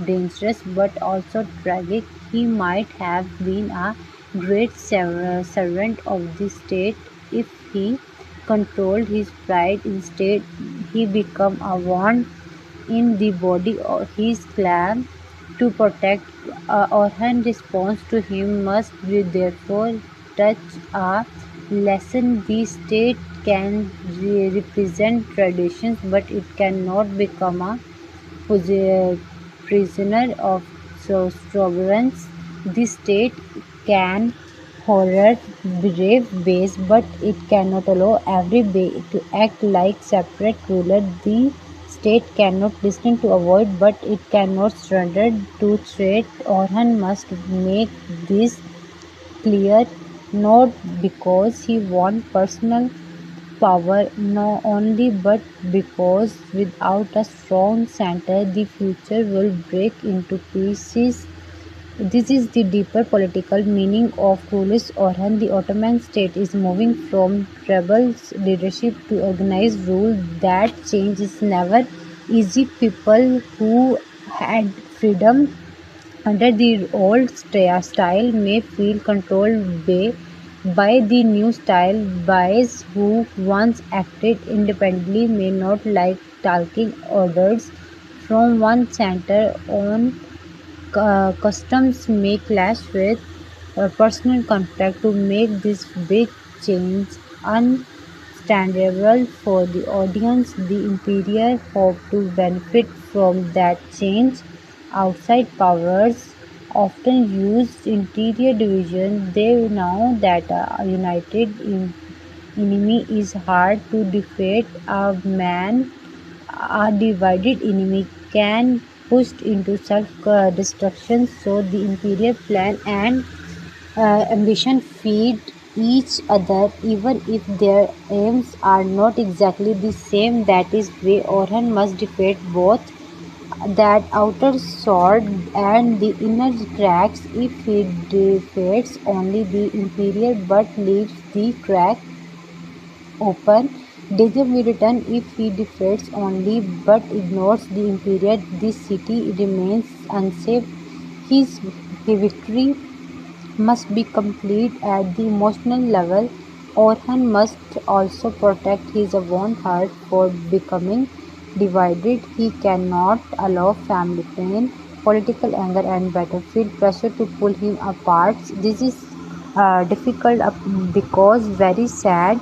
dangerous but also tragic. He might have been a great servant of the state if he controlled his pride. Instead, he became a wound in the body of his clan. To protect Orhan, response to him must be therefore touch a lesson. The state can represent traditions, but it cannot become a prisoner of sovereigns. The state can horror brave base, but it cannot allow every base to act like separate ruler. The state cannot listen to avoid, but it cannot surrender to threat. Orhan must make this clear, not because he wants personal power not only but because without a strong center the future will break into pieces. This is the deeper political meaning of rulers Orhan. The Ottoman state is moving from tribal leadership to organized rule. That change is never easy. People who had freedom under the old style may feel controlled by the new style. Boys who once acted independently may not like taking orders from one center. On customs may clash with personal conflict. To make this big change understandable for the audience, the emperor hoped to benefit from that change. Outside powers often use interior division. They know that a united enemy is hard to defeat. A divided enemy can pushed into self-destruction. So the imperial plan and ambition feed each other, even if their aims are not exactly the same. That is why Orhan must defeat both that outer sword and the inner cracks. If he defeats only the imperial but leaves the crack open, danger will return. If he defeats only but ignores the imperial, the city remains unsafe. His victory must be complete at the emotional level. Orhan must also protect his own heart for becoming divided. He cannot allow family pain, political anger, and battlefield pressure to pull him apart. This is difficult because very sad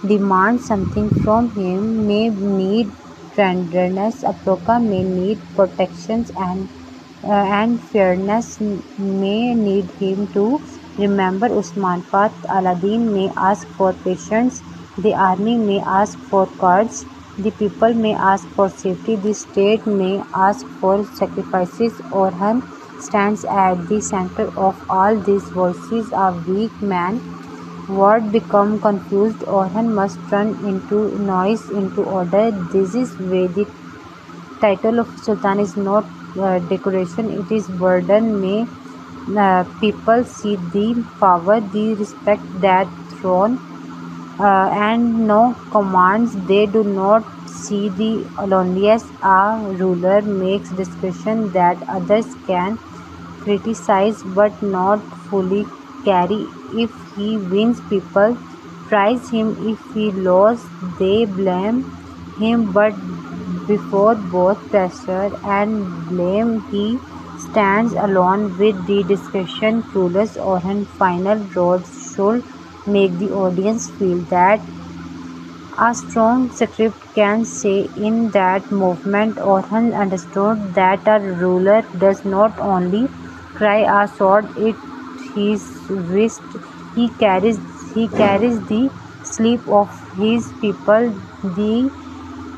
demands something from him. May need tenderness, Aproka may need protections, and fairness may need him to remember Usman Path. Aladdin may ask for patience, the army may ask for courage, the people may ask for safety, the state may ask for sacrifices. Orhan stands at the center of all these voices. A weak man word become confused. Orhan must turn into noise into order. This is where the title of Sultan is not decoration, it is burden. May people see the power, the respect that throne, and no commands. They do not see the loneliest. A ruler makes discretion that others can criticize but not fully carry. If he wins, people praise him. If he loses, they blame him. But before both pressure and blame, he stands alone with the discretion. Rulers Orhan final roads should make the audience feel that a strong script can say. In that movement, Orhan understood that a ruler does not only carry a sword at his wrist, he carries he carries the sleep of his people, the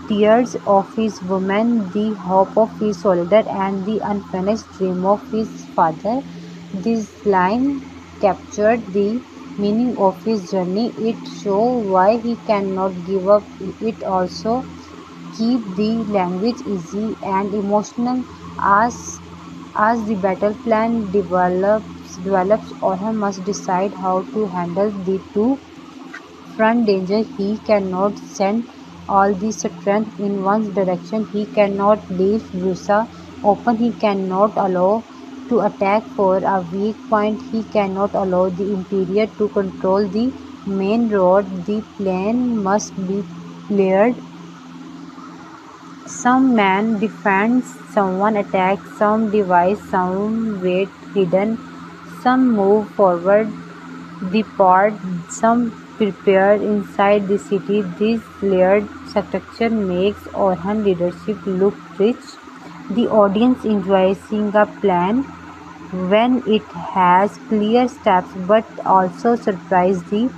tears of his woman, the hope of his soldier, and the unfinished dream of his father. This line captured the meaning of his journey. It shows why he cannot give up. It also keep the language easy and emotional. As the battle plan develops, Orhan must decide how to handle the two front danger. He cannot send all the strength in one direction. He cannot leave Rusa open. He cannot allow to attack for a weak point. He cannot allow the Imperial to control the main road. The plan must be cleared. Some man defends, someone attacks, some devise, some wait hidden, some move forward the part, some prepare inside the city. This layered structure makes Orhan leadership look rich. The audience enjoys seeing a plan when it has clear steps but also surprise. The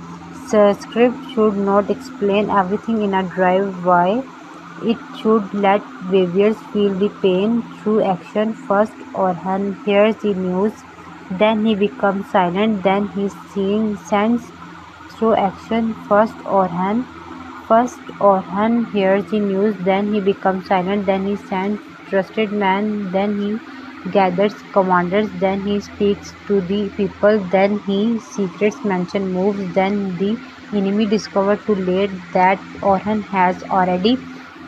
script should not explain everything in a dry way. It should let viewers feel the pain through action. First, Orhan hears the news, then he becomes silent, then he sends through action. First Orhan hears the news, then he becomes silent, then he sends trusted man, then he gathers commanders, then he speaks to the people, then he secrets mention moves, then the enemy discover too late that Orhan has already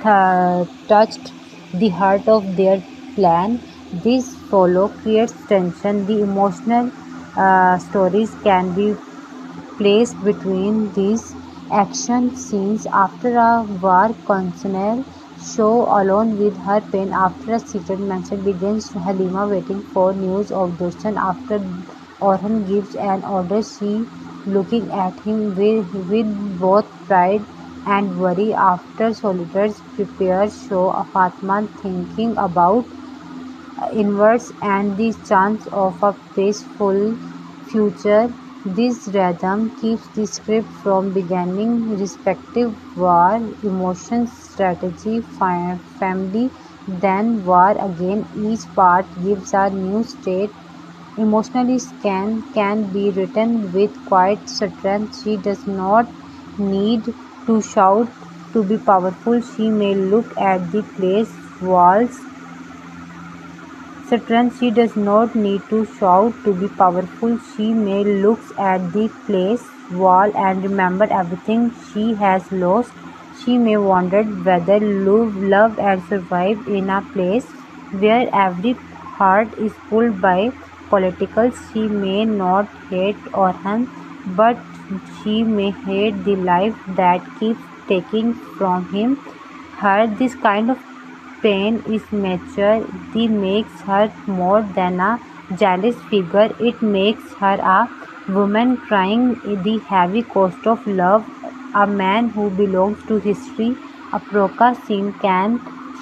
touched the heart of their plan. This follow creates tension. The emotional stories can be placed between these action scenes. After a war, Consuelo show alone with her pain. After a secret mention begins, Halima waiting for news of Durshan. After Orhan gives an order, she looking at him with both pride and worry. After soldiers prepare, show Fatma thinking about inwards and the chance of a peaceful future. This rhythm keeps the script from beginning respective war, emotions, strategy, family, then war again. Each part gives a new state. Emotionally, Scan can be written with quiet strength. She does not need to shout to be powerful. She may look at the place walls strength. She does not need to shout to be powerful. She may look at the place wall and remember everything she has lost. She may wonder whether love and survive in a place where every heart is pulled by politicals. She may not hate Orhan, but she may hate the life that keeps taking from him. Her this kind of pain is mature. It makes her more than a jealous figure. It makes her a woman crying the heavy cost of love, a man who belongs to history. A Proka scene can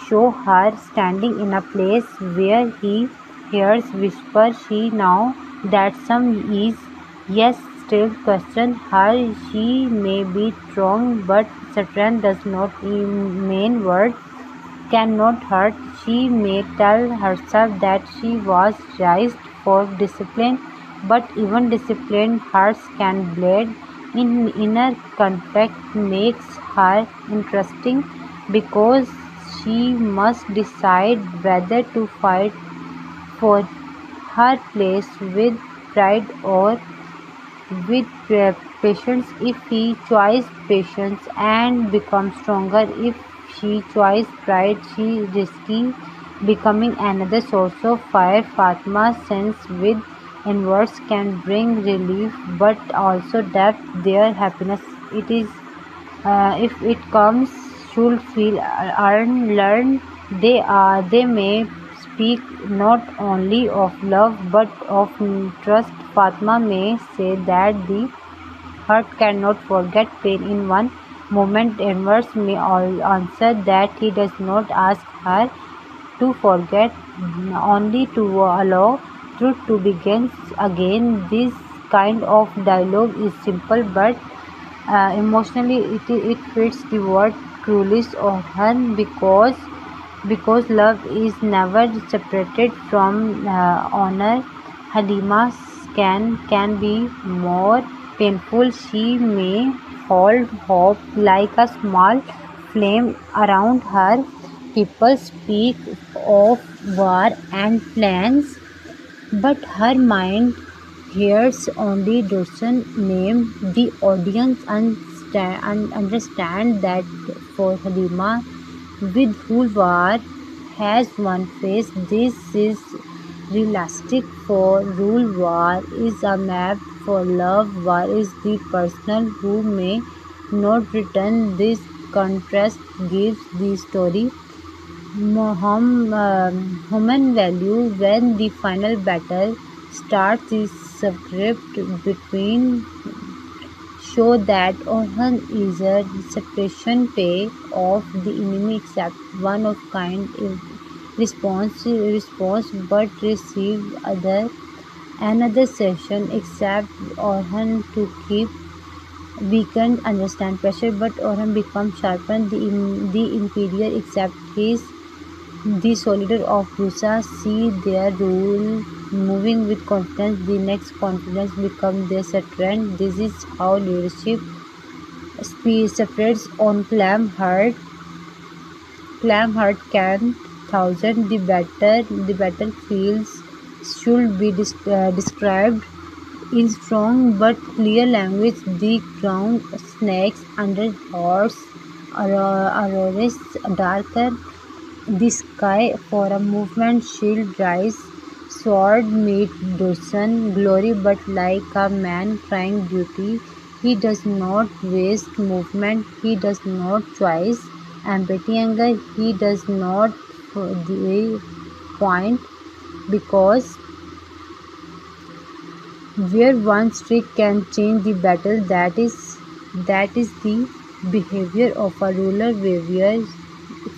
show her standing in a place where he hears whisper. She now that some is yes still question her. She may be strong, but strength does not mean word cannot hurt. She may tell herself that she was raised for discipline, but even disciplined hearts can bleed. Inner conflict makes her interesting because she must decide whether to fight for her place with pride or with patience. If he chooses patience and becomes stronger, if she chooses pride, she risky becoming another source of fire. Fatma's sense with inwards can bring relief, but also depth. Their happiness, it is if it comes, should feel earned, learned. They may speak not only of love but of trust. Fatma may say that the heart cannot forget pain in one moment. Inwards may all answer that he does not ask her to forget, only to allow truth to begin again. This kind of dialogue is simple but emotionally it fits the word cruelis or hun because love is never separated from honor. Halima's can be more painful. She may hold hope like a small flame around her. People speak of war and plans, but her mind hears only Durshan's name. The audience understand that for Halima, with who war has one face, this is realistic. For rule, war is a map. For love, war is the personal who may not return. This contrast gives the story human value. When the final battle starts, the script between show that Orhan is a separation pay of the enemy except one of kind response but receive other another session except Orhan to keep weakened understand pressure but Orhan becomes sharpened. The imperial accept his the soldiers of Rusa see their rule moving with confidence. The next confidence becomes their strength. This is how leadership separates on clam heart can. thousand, the battlefields should be described in strong but clear language. The ground snakes under horse, auroras darker the sky for a movement shield rise, sword meet Dursan glory but like a man crying duty. He does not waste movement, he does not choice empathy anger, he does not the point because where one streak can change the battle, that is the behavior of a ruler warrior.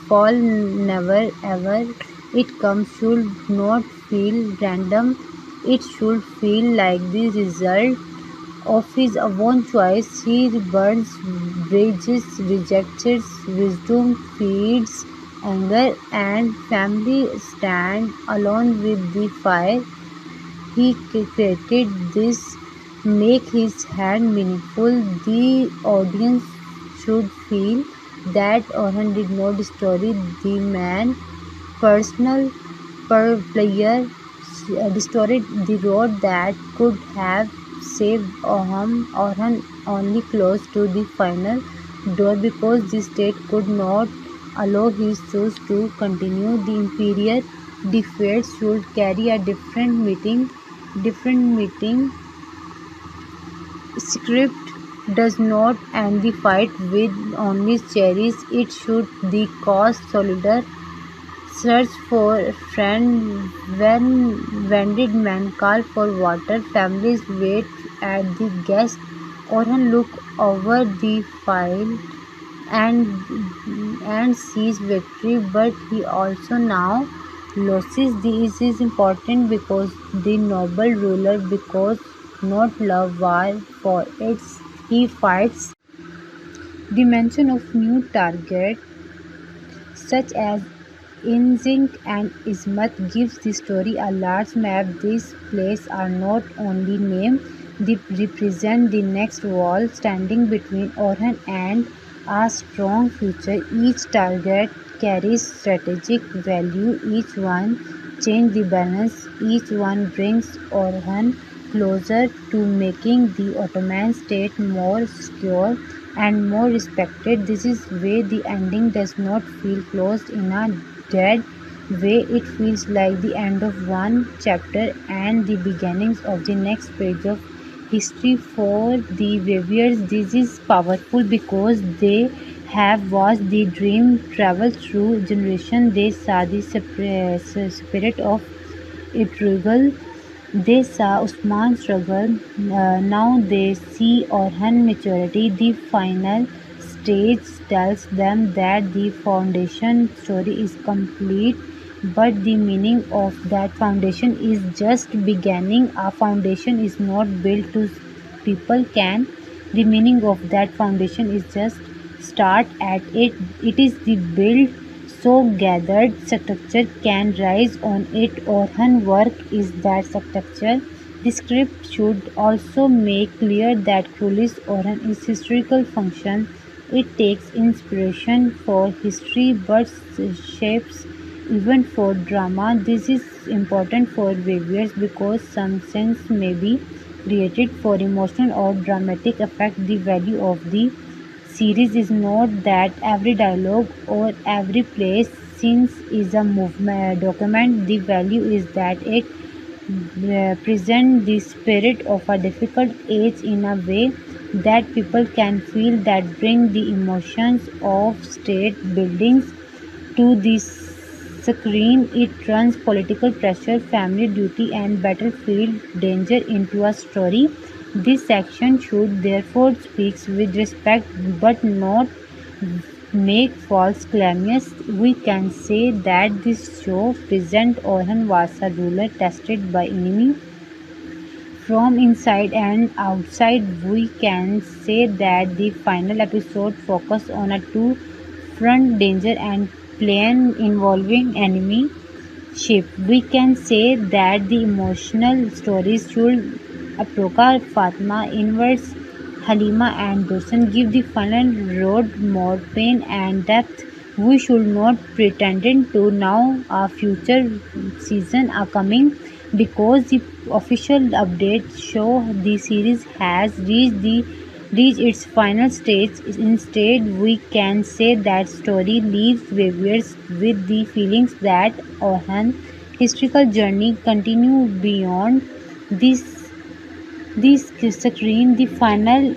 Fall never ever it comes should not feel random. It should feel like the result of his own choice. He burns bridges, rejects wisdom, feeds anger, and family stand alone with the fire. He created this make his hand meaningful. The audience should feel that Orhan did not destroy the man. Personal per player destroyed the road that could have saved Orhan only close to the final door because the state could not allow his choice to continue. The imperial defeat should carry a different meeting script does not end the fight with only cherries. It should the cause soldier search for a friend when did men call for water? Families wait at the guest. Orhan look over the file and sees victory, but he also now loses. This is important because the noble ruler because not love war for its he fights the mention of new target such as Inzink and Ismat gives the story a large map. These places are not only named, they represent the next wall standing between Orhan and a strong future. Each target carries strategic value, each one changes the balance, each one brings Orhan closer to making the Ottoman state more secure and more respected. This is why the ending does not feel closed in a dead way. It feels like the end of one chapter and the beginnings of the next page of history for the viewers. This is powerful because they have watched the dream travel through generations. They saw the spirit of Itrugul. They saw Usman struggle. Now they see Orhan maturity. The final stage tells them that the foundation story is complete, but the meaning of that foundation is just beginning. A foundation is not built to people can. The meaning of that foundation is just start at it. It is the build so gathered structure can rise on it. Orhan work is that structure. The script should also make clear that Krulis Orhan is historical function. It takes inspiration for history but shapes even for drama. This is important for viewers because some scenes may be created for emotional or dramatic effect. The value of the series is not that every dialogue or every place scene is a movement document. The value is that it presents the spirit of a difficult age in a way that people can feel, that bring the emotions of state buildings to the screen. It turns political pressure, family duty, and battlefield danger into a story. This section should therefore speak with respect but not make false claims. We can say that this show presents Orhan was a ruler tested by enemy from inside and outside. We can say that the final episode focused on a two-front danger and plan involving enemy ship. We can say that the emotional stories should Aproka, Fatma, Inverse, Halima and Dursan give the final road more pain and depth. We should not pretend to now a future season are coming because the official updates show the series has reached its final stage. Instead, we can say that story leaves viewers with the feelings that Orhan historical journey continue beyond this this screen. The final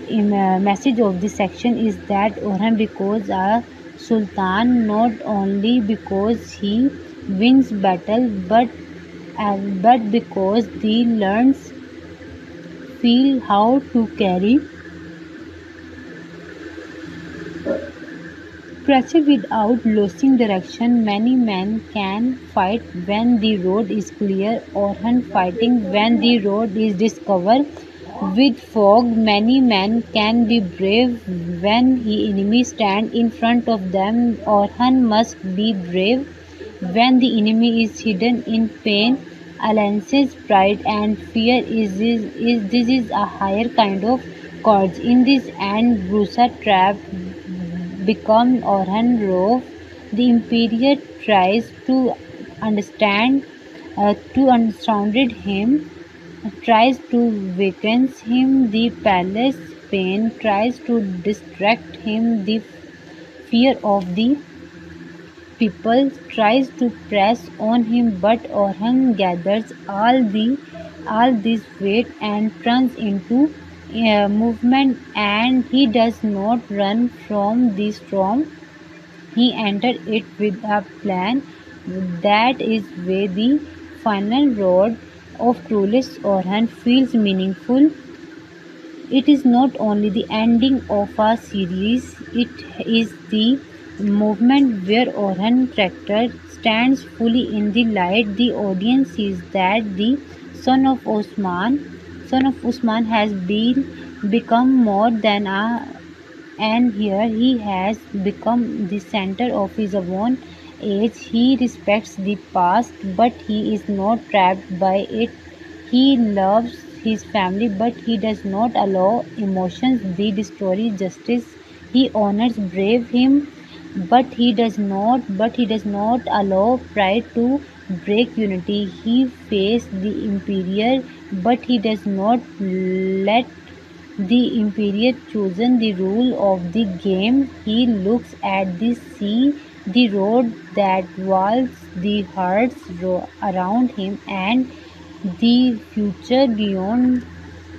message of this section is that Orhan becomes a sultan not only because he wins battle but because he learns feel how to carry pressure without losing direction. Many men can fight when the road is clear, Orhan fighting when the road is discovered with fog. Many men can be brave when the enemy stand in front of them. Orhan must be brave when the enemy is hidden in pain. Alliances, pride, and fear is this is a higher kind of courage. In this end, Brusa trap become Orhan Rove. The Imperial tries to understand, to unsound him, tries to weaken him. The palace pain tries to distract him. The fear of the people tries to press on him, but Orhan gathers all this weight and turns into movement, and he does not run from the storm. He entered it with a plan. That is where the final road of Trulis Orhan feels meaningful. It is not only the ending of a series, it is the moment where Orhan character stands fully in the light. The audience sees that the son of Osman, son of Usman has become more than a and here he has become the center of his own age. He respects the past, but he is not trapped by it. He loves his family, but he does not allow emotions to destroy justice. He honors brave him, but he does not allow pride to break unity. He faces the imperial, but he does not let the Imperial chosen the rule of the game. He looks at the sea, the road that walls the hearts around him, and the future beyond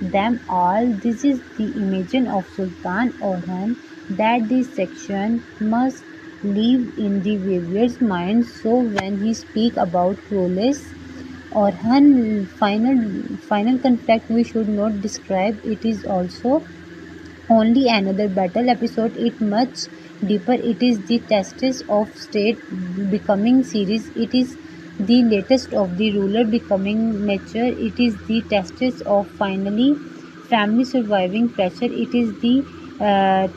them all. This is the image of Sultan Orhan that this section must live in the viewer's mind. So when he speak about Clolis Orhan final conflict, we should not describe it is also only another battle episode. It much deeper. It is the testes of state becoming series. It is the latest of the ruler becoming nature. It is the testes of finally family surviving pressure. It is the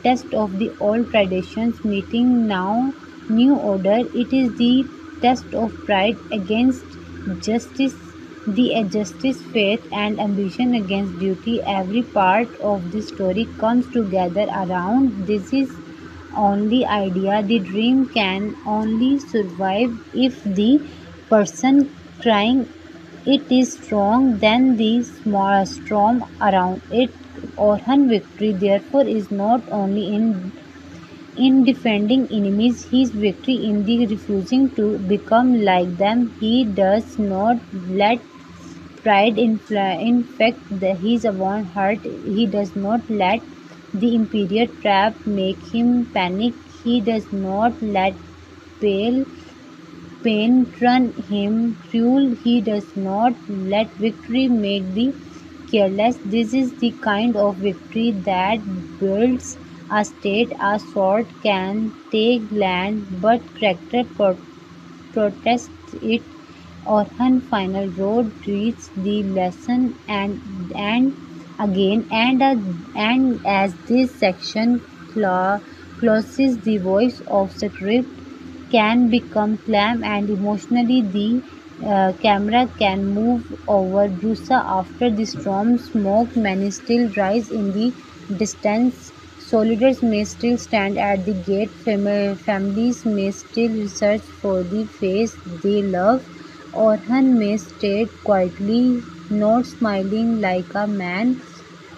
test of the old traditions meeting now new order. It is the test of pride against justice, the justice, faith, and ambition against duty. Every part of the story comes together around this is only idea. The dream can only survive if the person crying it is strong than the small storm around it. Orhan victory therefore is not only in defending enemies, his victory in the refusing to become like them. He does not let pride infect his own heart. He does not let the imperial trap make him panic. He does not let pale pain turn him cruel. He does not let victory make the careless. This is the kind of victory that builds a state. A sword can take land, but character protests it. Orhan final road reads the lesson and again and as this section closes, the voice of script can become calm and emotionally the camera can move over Brusa after the storm. Smoke many still rise in the distance. Soldiers may still stand at the gate, families may still search for the face they love. Orhan may stay quietly, not smiling like a man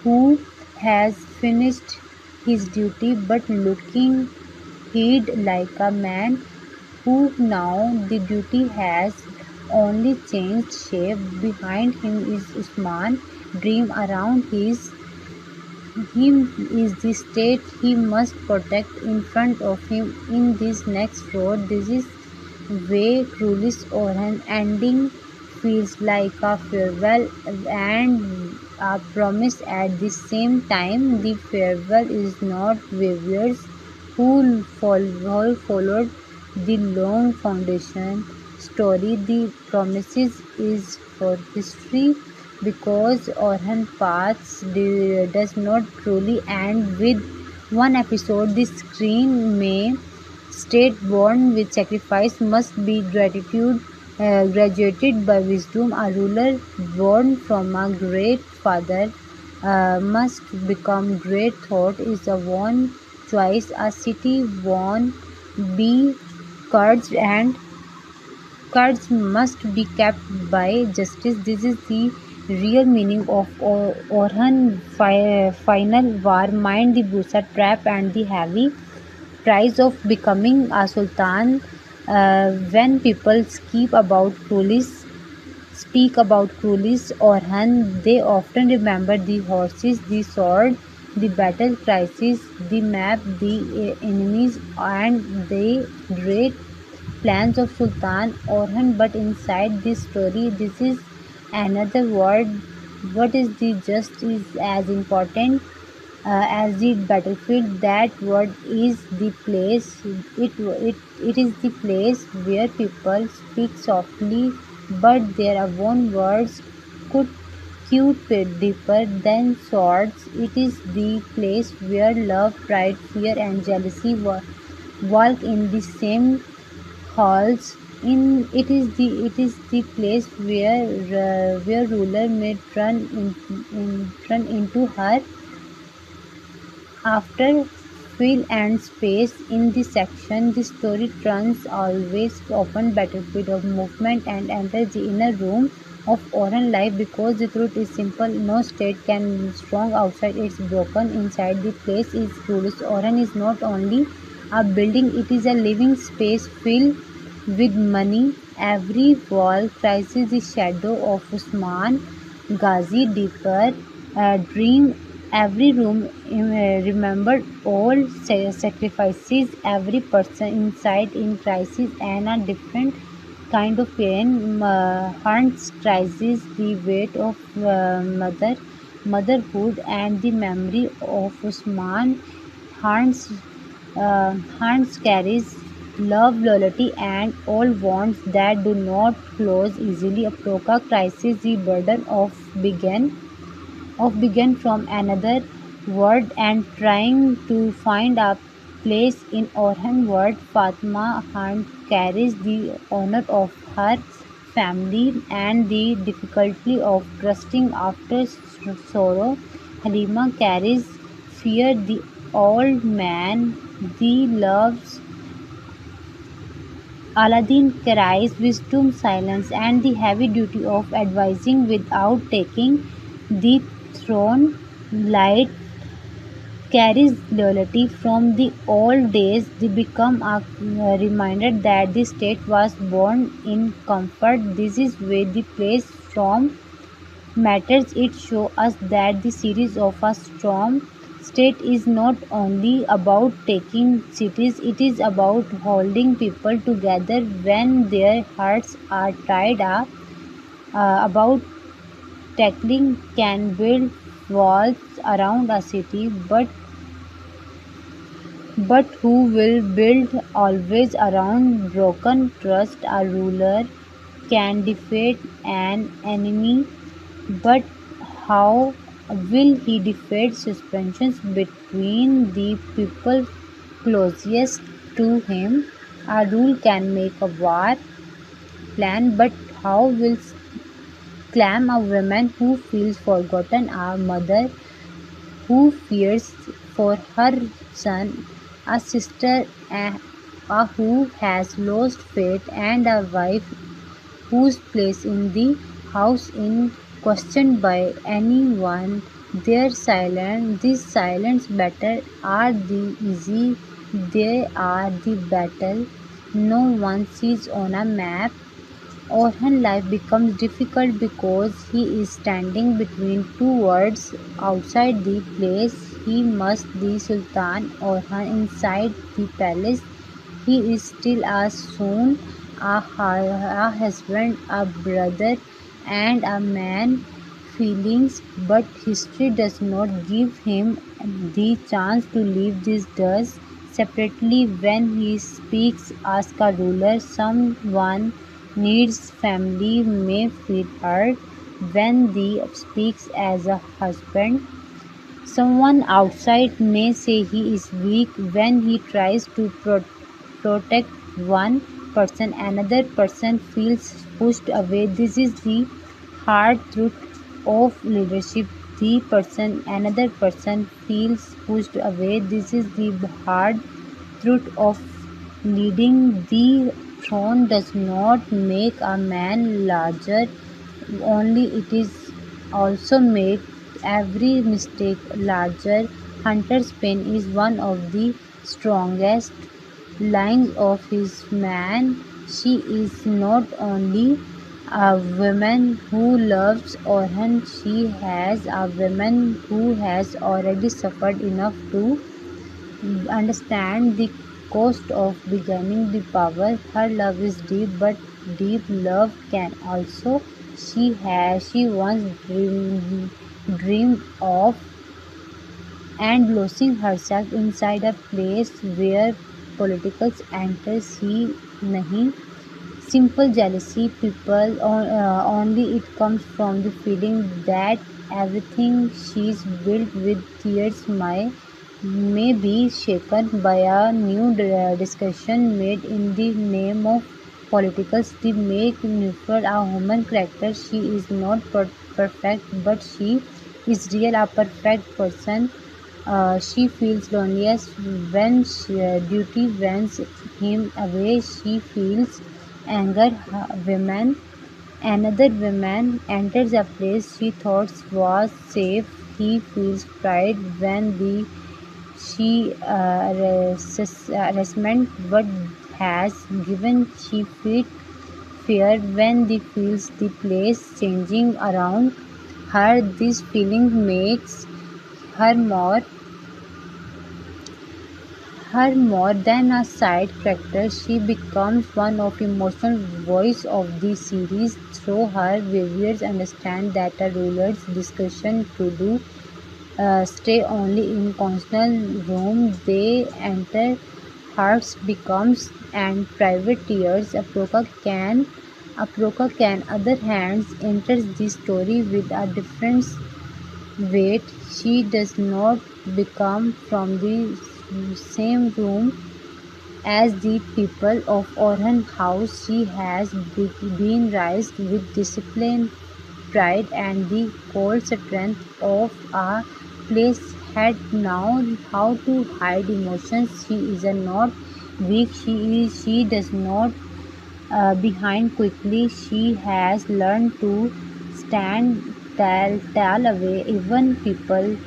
who has finished his duty, but looking heed like a man who now the duty has only changed shape. Behind him is Usman, dream around him is the state he must protect. In front of him in this next road. This is way Cruelis Orhan ending feels like a farewell and a promise at the same time. The farewell is not warriors who followed the long foundation story. The promises is for history because Orhan Paths does not truly end with one episode. The screen may state born with sacrifice must be gratitude, graduated by wisdom. A ruler born from a great father must become great. Thought is a one choice. A city won be cards and cards must be kept by justice. This is the real meaning of Orhan final war. Mind the Busa trap and the heavy price of becoming a sultan. When people speak about Cruelis Orhan, they often remember the horses, the sword, the battle crisis, the map, the enemies, and the great plans of Sultan Orhan. But inside this story, this is another word. What is the just is as important as the battlefield. That word is the place. It is the place where people speak softly, but their own words could cut deeper than swords. It is the place where love, pride, fear, and jealousy walk in the same halls. In it is the place where ruler may turn into her after fill and space in this section. The story turns always open battlefield of movement and enters the inner room of Oran life because the truth is simple. No state can be strong outside, it's broken inside. The place is ruled. Oran is not only a building, it is a living space filled with money. Every wall traces the shadow of Usman Ghazi deeper dream. Every room remembered all sacrifices. Every person inside in crisis and a different kind of pain. Haunts crisis, the weight of motherhood, and the memory of Usman. Haunts Hans carries love, loyalty, and all wants that do not close easily. A Proca crisis, the burden of began from another world and trying to find a place in Orhan world. Fatma Hunt carries the honor of her family and the difficulty of trusting after sorrow. Halima carries fear, the old man, the loves. Aladdin carries wisdom, silence, and the heavy duty of advising without taking the throne. Light carries loyalty from the old days. They become a reminder that the state was born in comfort. This is where the place from matters. It shows us that the series of a strong state is not only about taking cities, it is about holding people together when their hearts are tied up. About tackling can build walls around a city, but who will build always around broken trust? A ruler can defeat an enemy, but how will he defeat suspensions between the people closest to him? A rule can make a war plan, but how will claim a woman who feels forgotten, a mother who fears for her son, a sister who has lost faith, and a wife whose place in the house is questioned by anyone. These silent battles are the easy, they are the battle no one sees on a map. Orhan life becomes difficult because he is standing between two worlds. Outside the place, he must be Sultan Orhan. Inside the palace, he is still a son, a husband, a brother, and a man. Feelings, but history does not give him the chance to leave this dust. Separately, when he speaks as a ruler, someone needs family may feel hurt. When he speaks as a husband, someone outside may say he is weak. When he tries to protect one person, another person feels pushed away. This is the hard truth of leadership. Another person feels pushed away. This is the hard truth of leading. The throne does not make a man larger, only it is also make every mistake larger. Hunter's pain is one of the strongest lines of his man. She is not only a woman who loves Orhan, she has a woman who has already suffered enough to understand the cost of beginning the power. Her love is deep, but deep love can also she once dreamed of and losing herself inside a place where politicals enter. She nahi simple jealousy people only it comes from the feeling that everything she's built with tears may be shaken by a new discussion made in the name of politicals. They make neutral a human character. She is not perfect, but she is real, a perfect person. She feels loneliest when duty wins him away. She feels anger. Another woman enters a place she thought was safe. He feels pride when the she harassment what has given. She feels fear when the feels the place changing around her. This feeling makes her more than a side character. She becomes one of the emotional voice of the series. Through her, viewers understand that a ruler's discussion to do stay only in constant room. They enter hearts becomes and private tears. Aproka can other hands enters the story with a different weight. She does not become from the same room as the people of Orhan house. She has been raised with discipline, pride, and the cold strength of a place had now how to hide emotions. She is not weak. She does not behind quickly. She has learned to stand tall away even people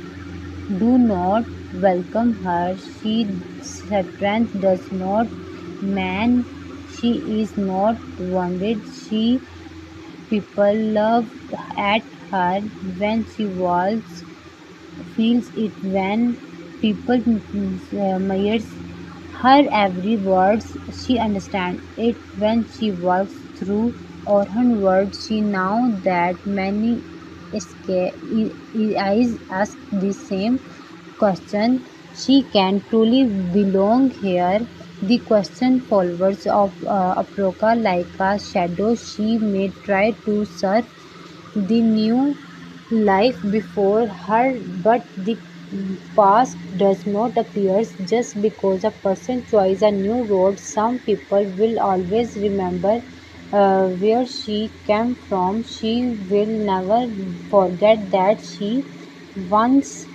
do not welcome her. She strength does not man. She is not wounded. She people love at her when she walks, feels it when people admires her every words. She understands it when she walks through Orhan words. She now that many eyes ask the same question. She can truly belong here. The question follows of Aproka like a shadow. She may try to serve the new life before her, but the past does not appear just because a person chooses a new road. Some people will always remember where she came from. She will never forget that she once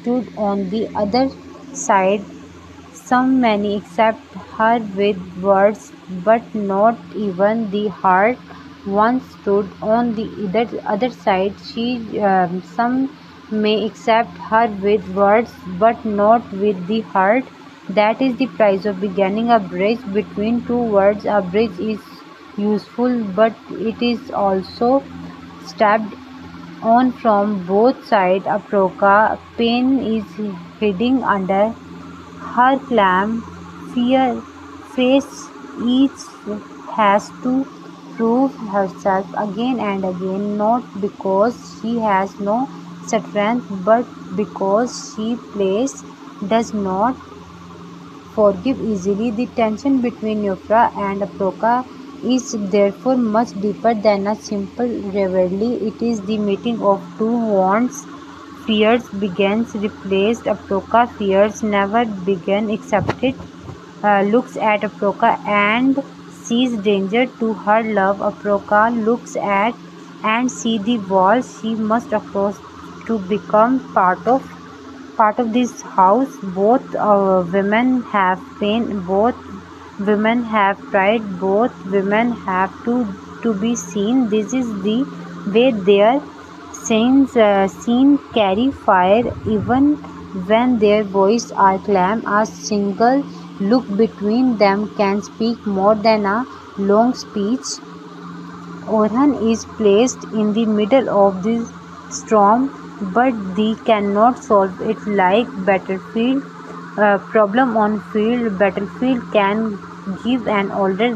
stood on the other side. Some many accept her with words, but not even the heart. One stood on the other side. Some may accept her with words, but not with the heart. That is the price of beginning a bridge between two worlds. A bridge is useful, but it is also stepped on from both sides. Aproka pain is hiding under her calm fear face. Each has to prove herself again and again, not because she has no strength, but because she does not forgive easily. The tension between Yufra and Aproka is therefore much deeper than a simple rivalry. It is the meeting of two wants. Fears begins replaced. Aproka fears never began accepted. Looks at Aproka and sees danger to her love. Aproka looks at and see the wall she must cross to become part of this house. Both women have pain, both women have pride, both women have to be seen. This is the way their scene carry fire, even when their voices are calm. A single look between them can speak more than a long speech. Orhan is placed in the middle of the storm, but they cannot solve it like battlefield problem on field. Battlefield can give an order.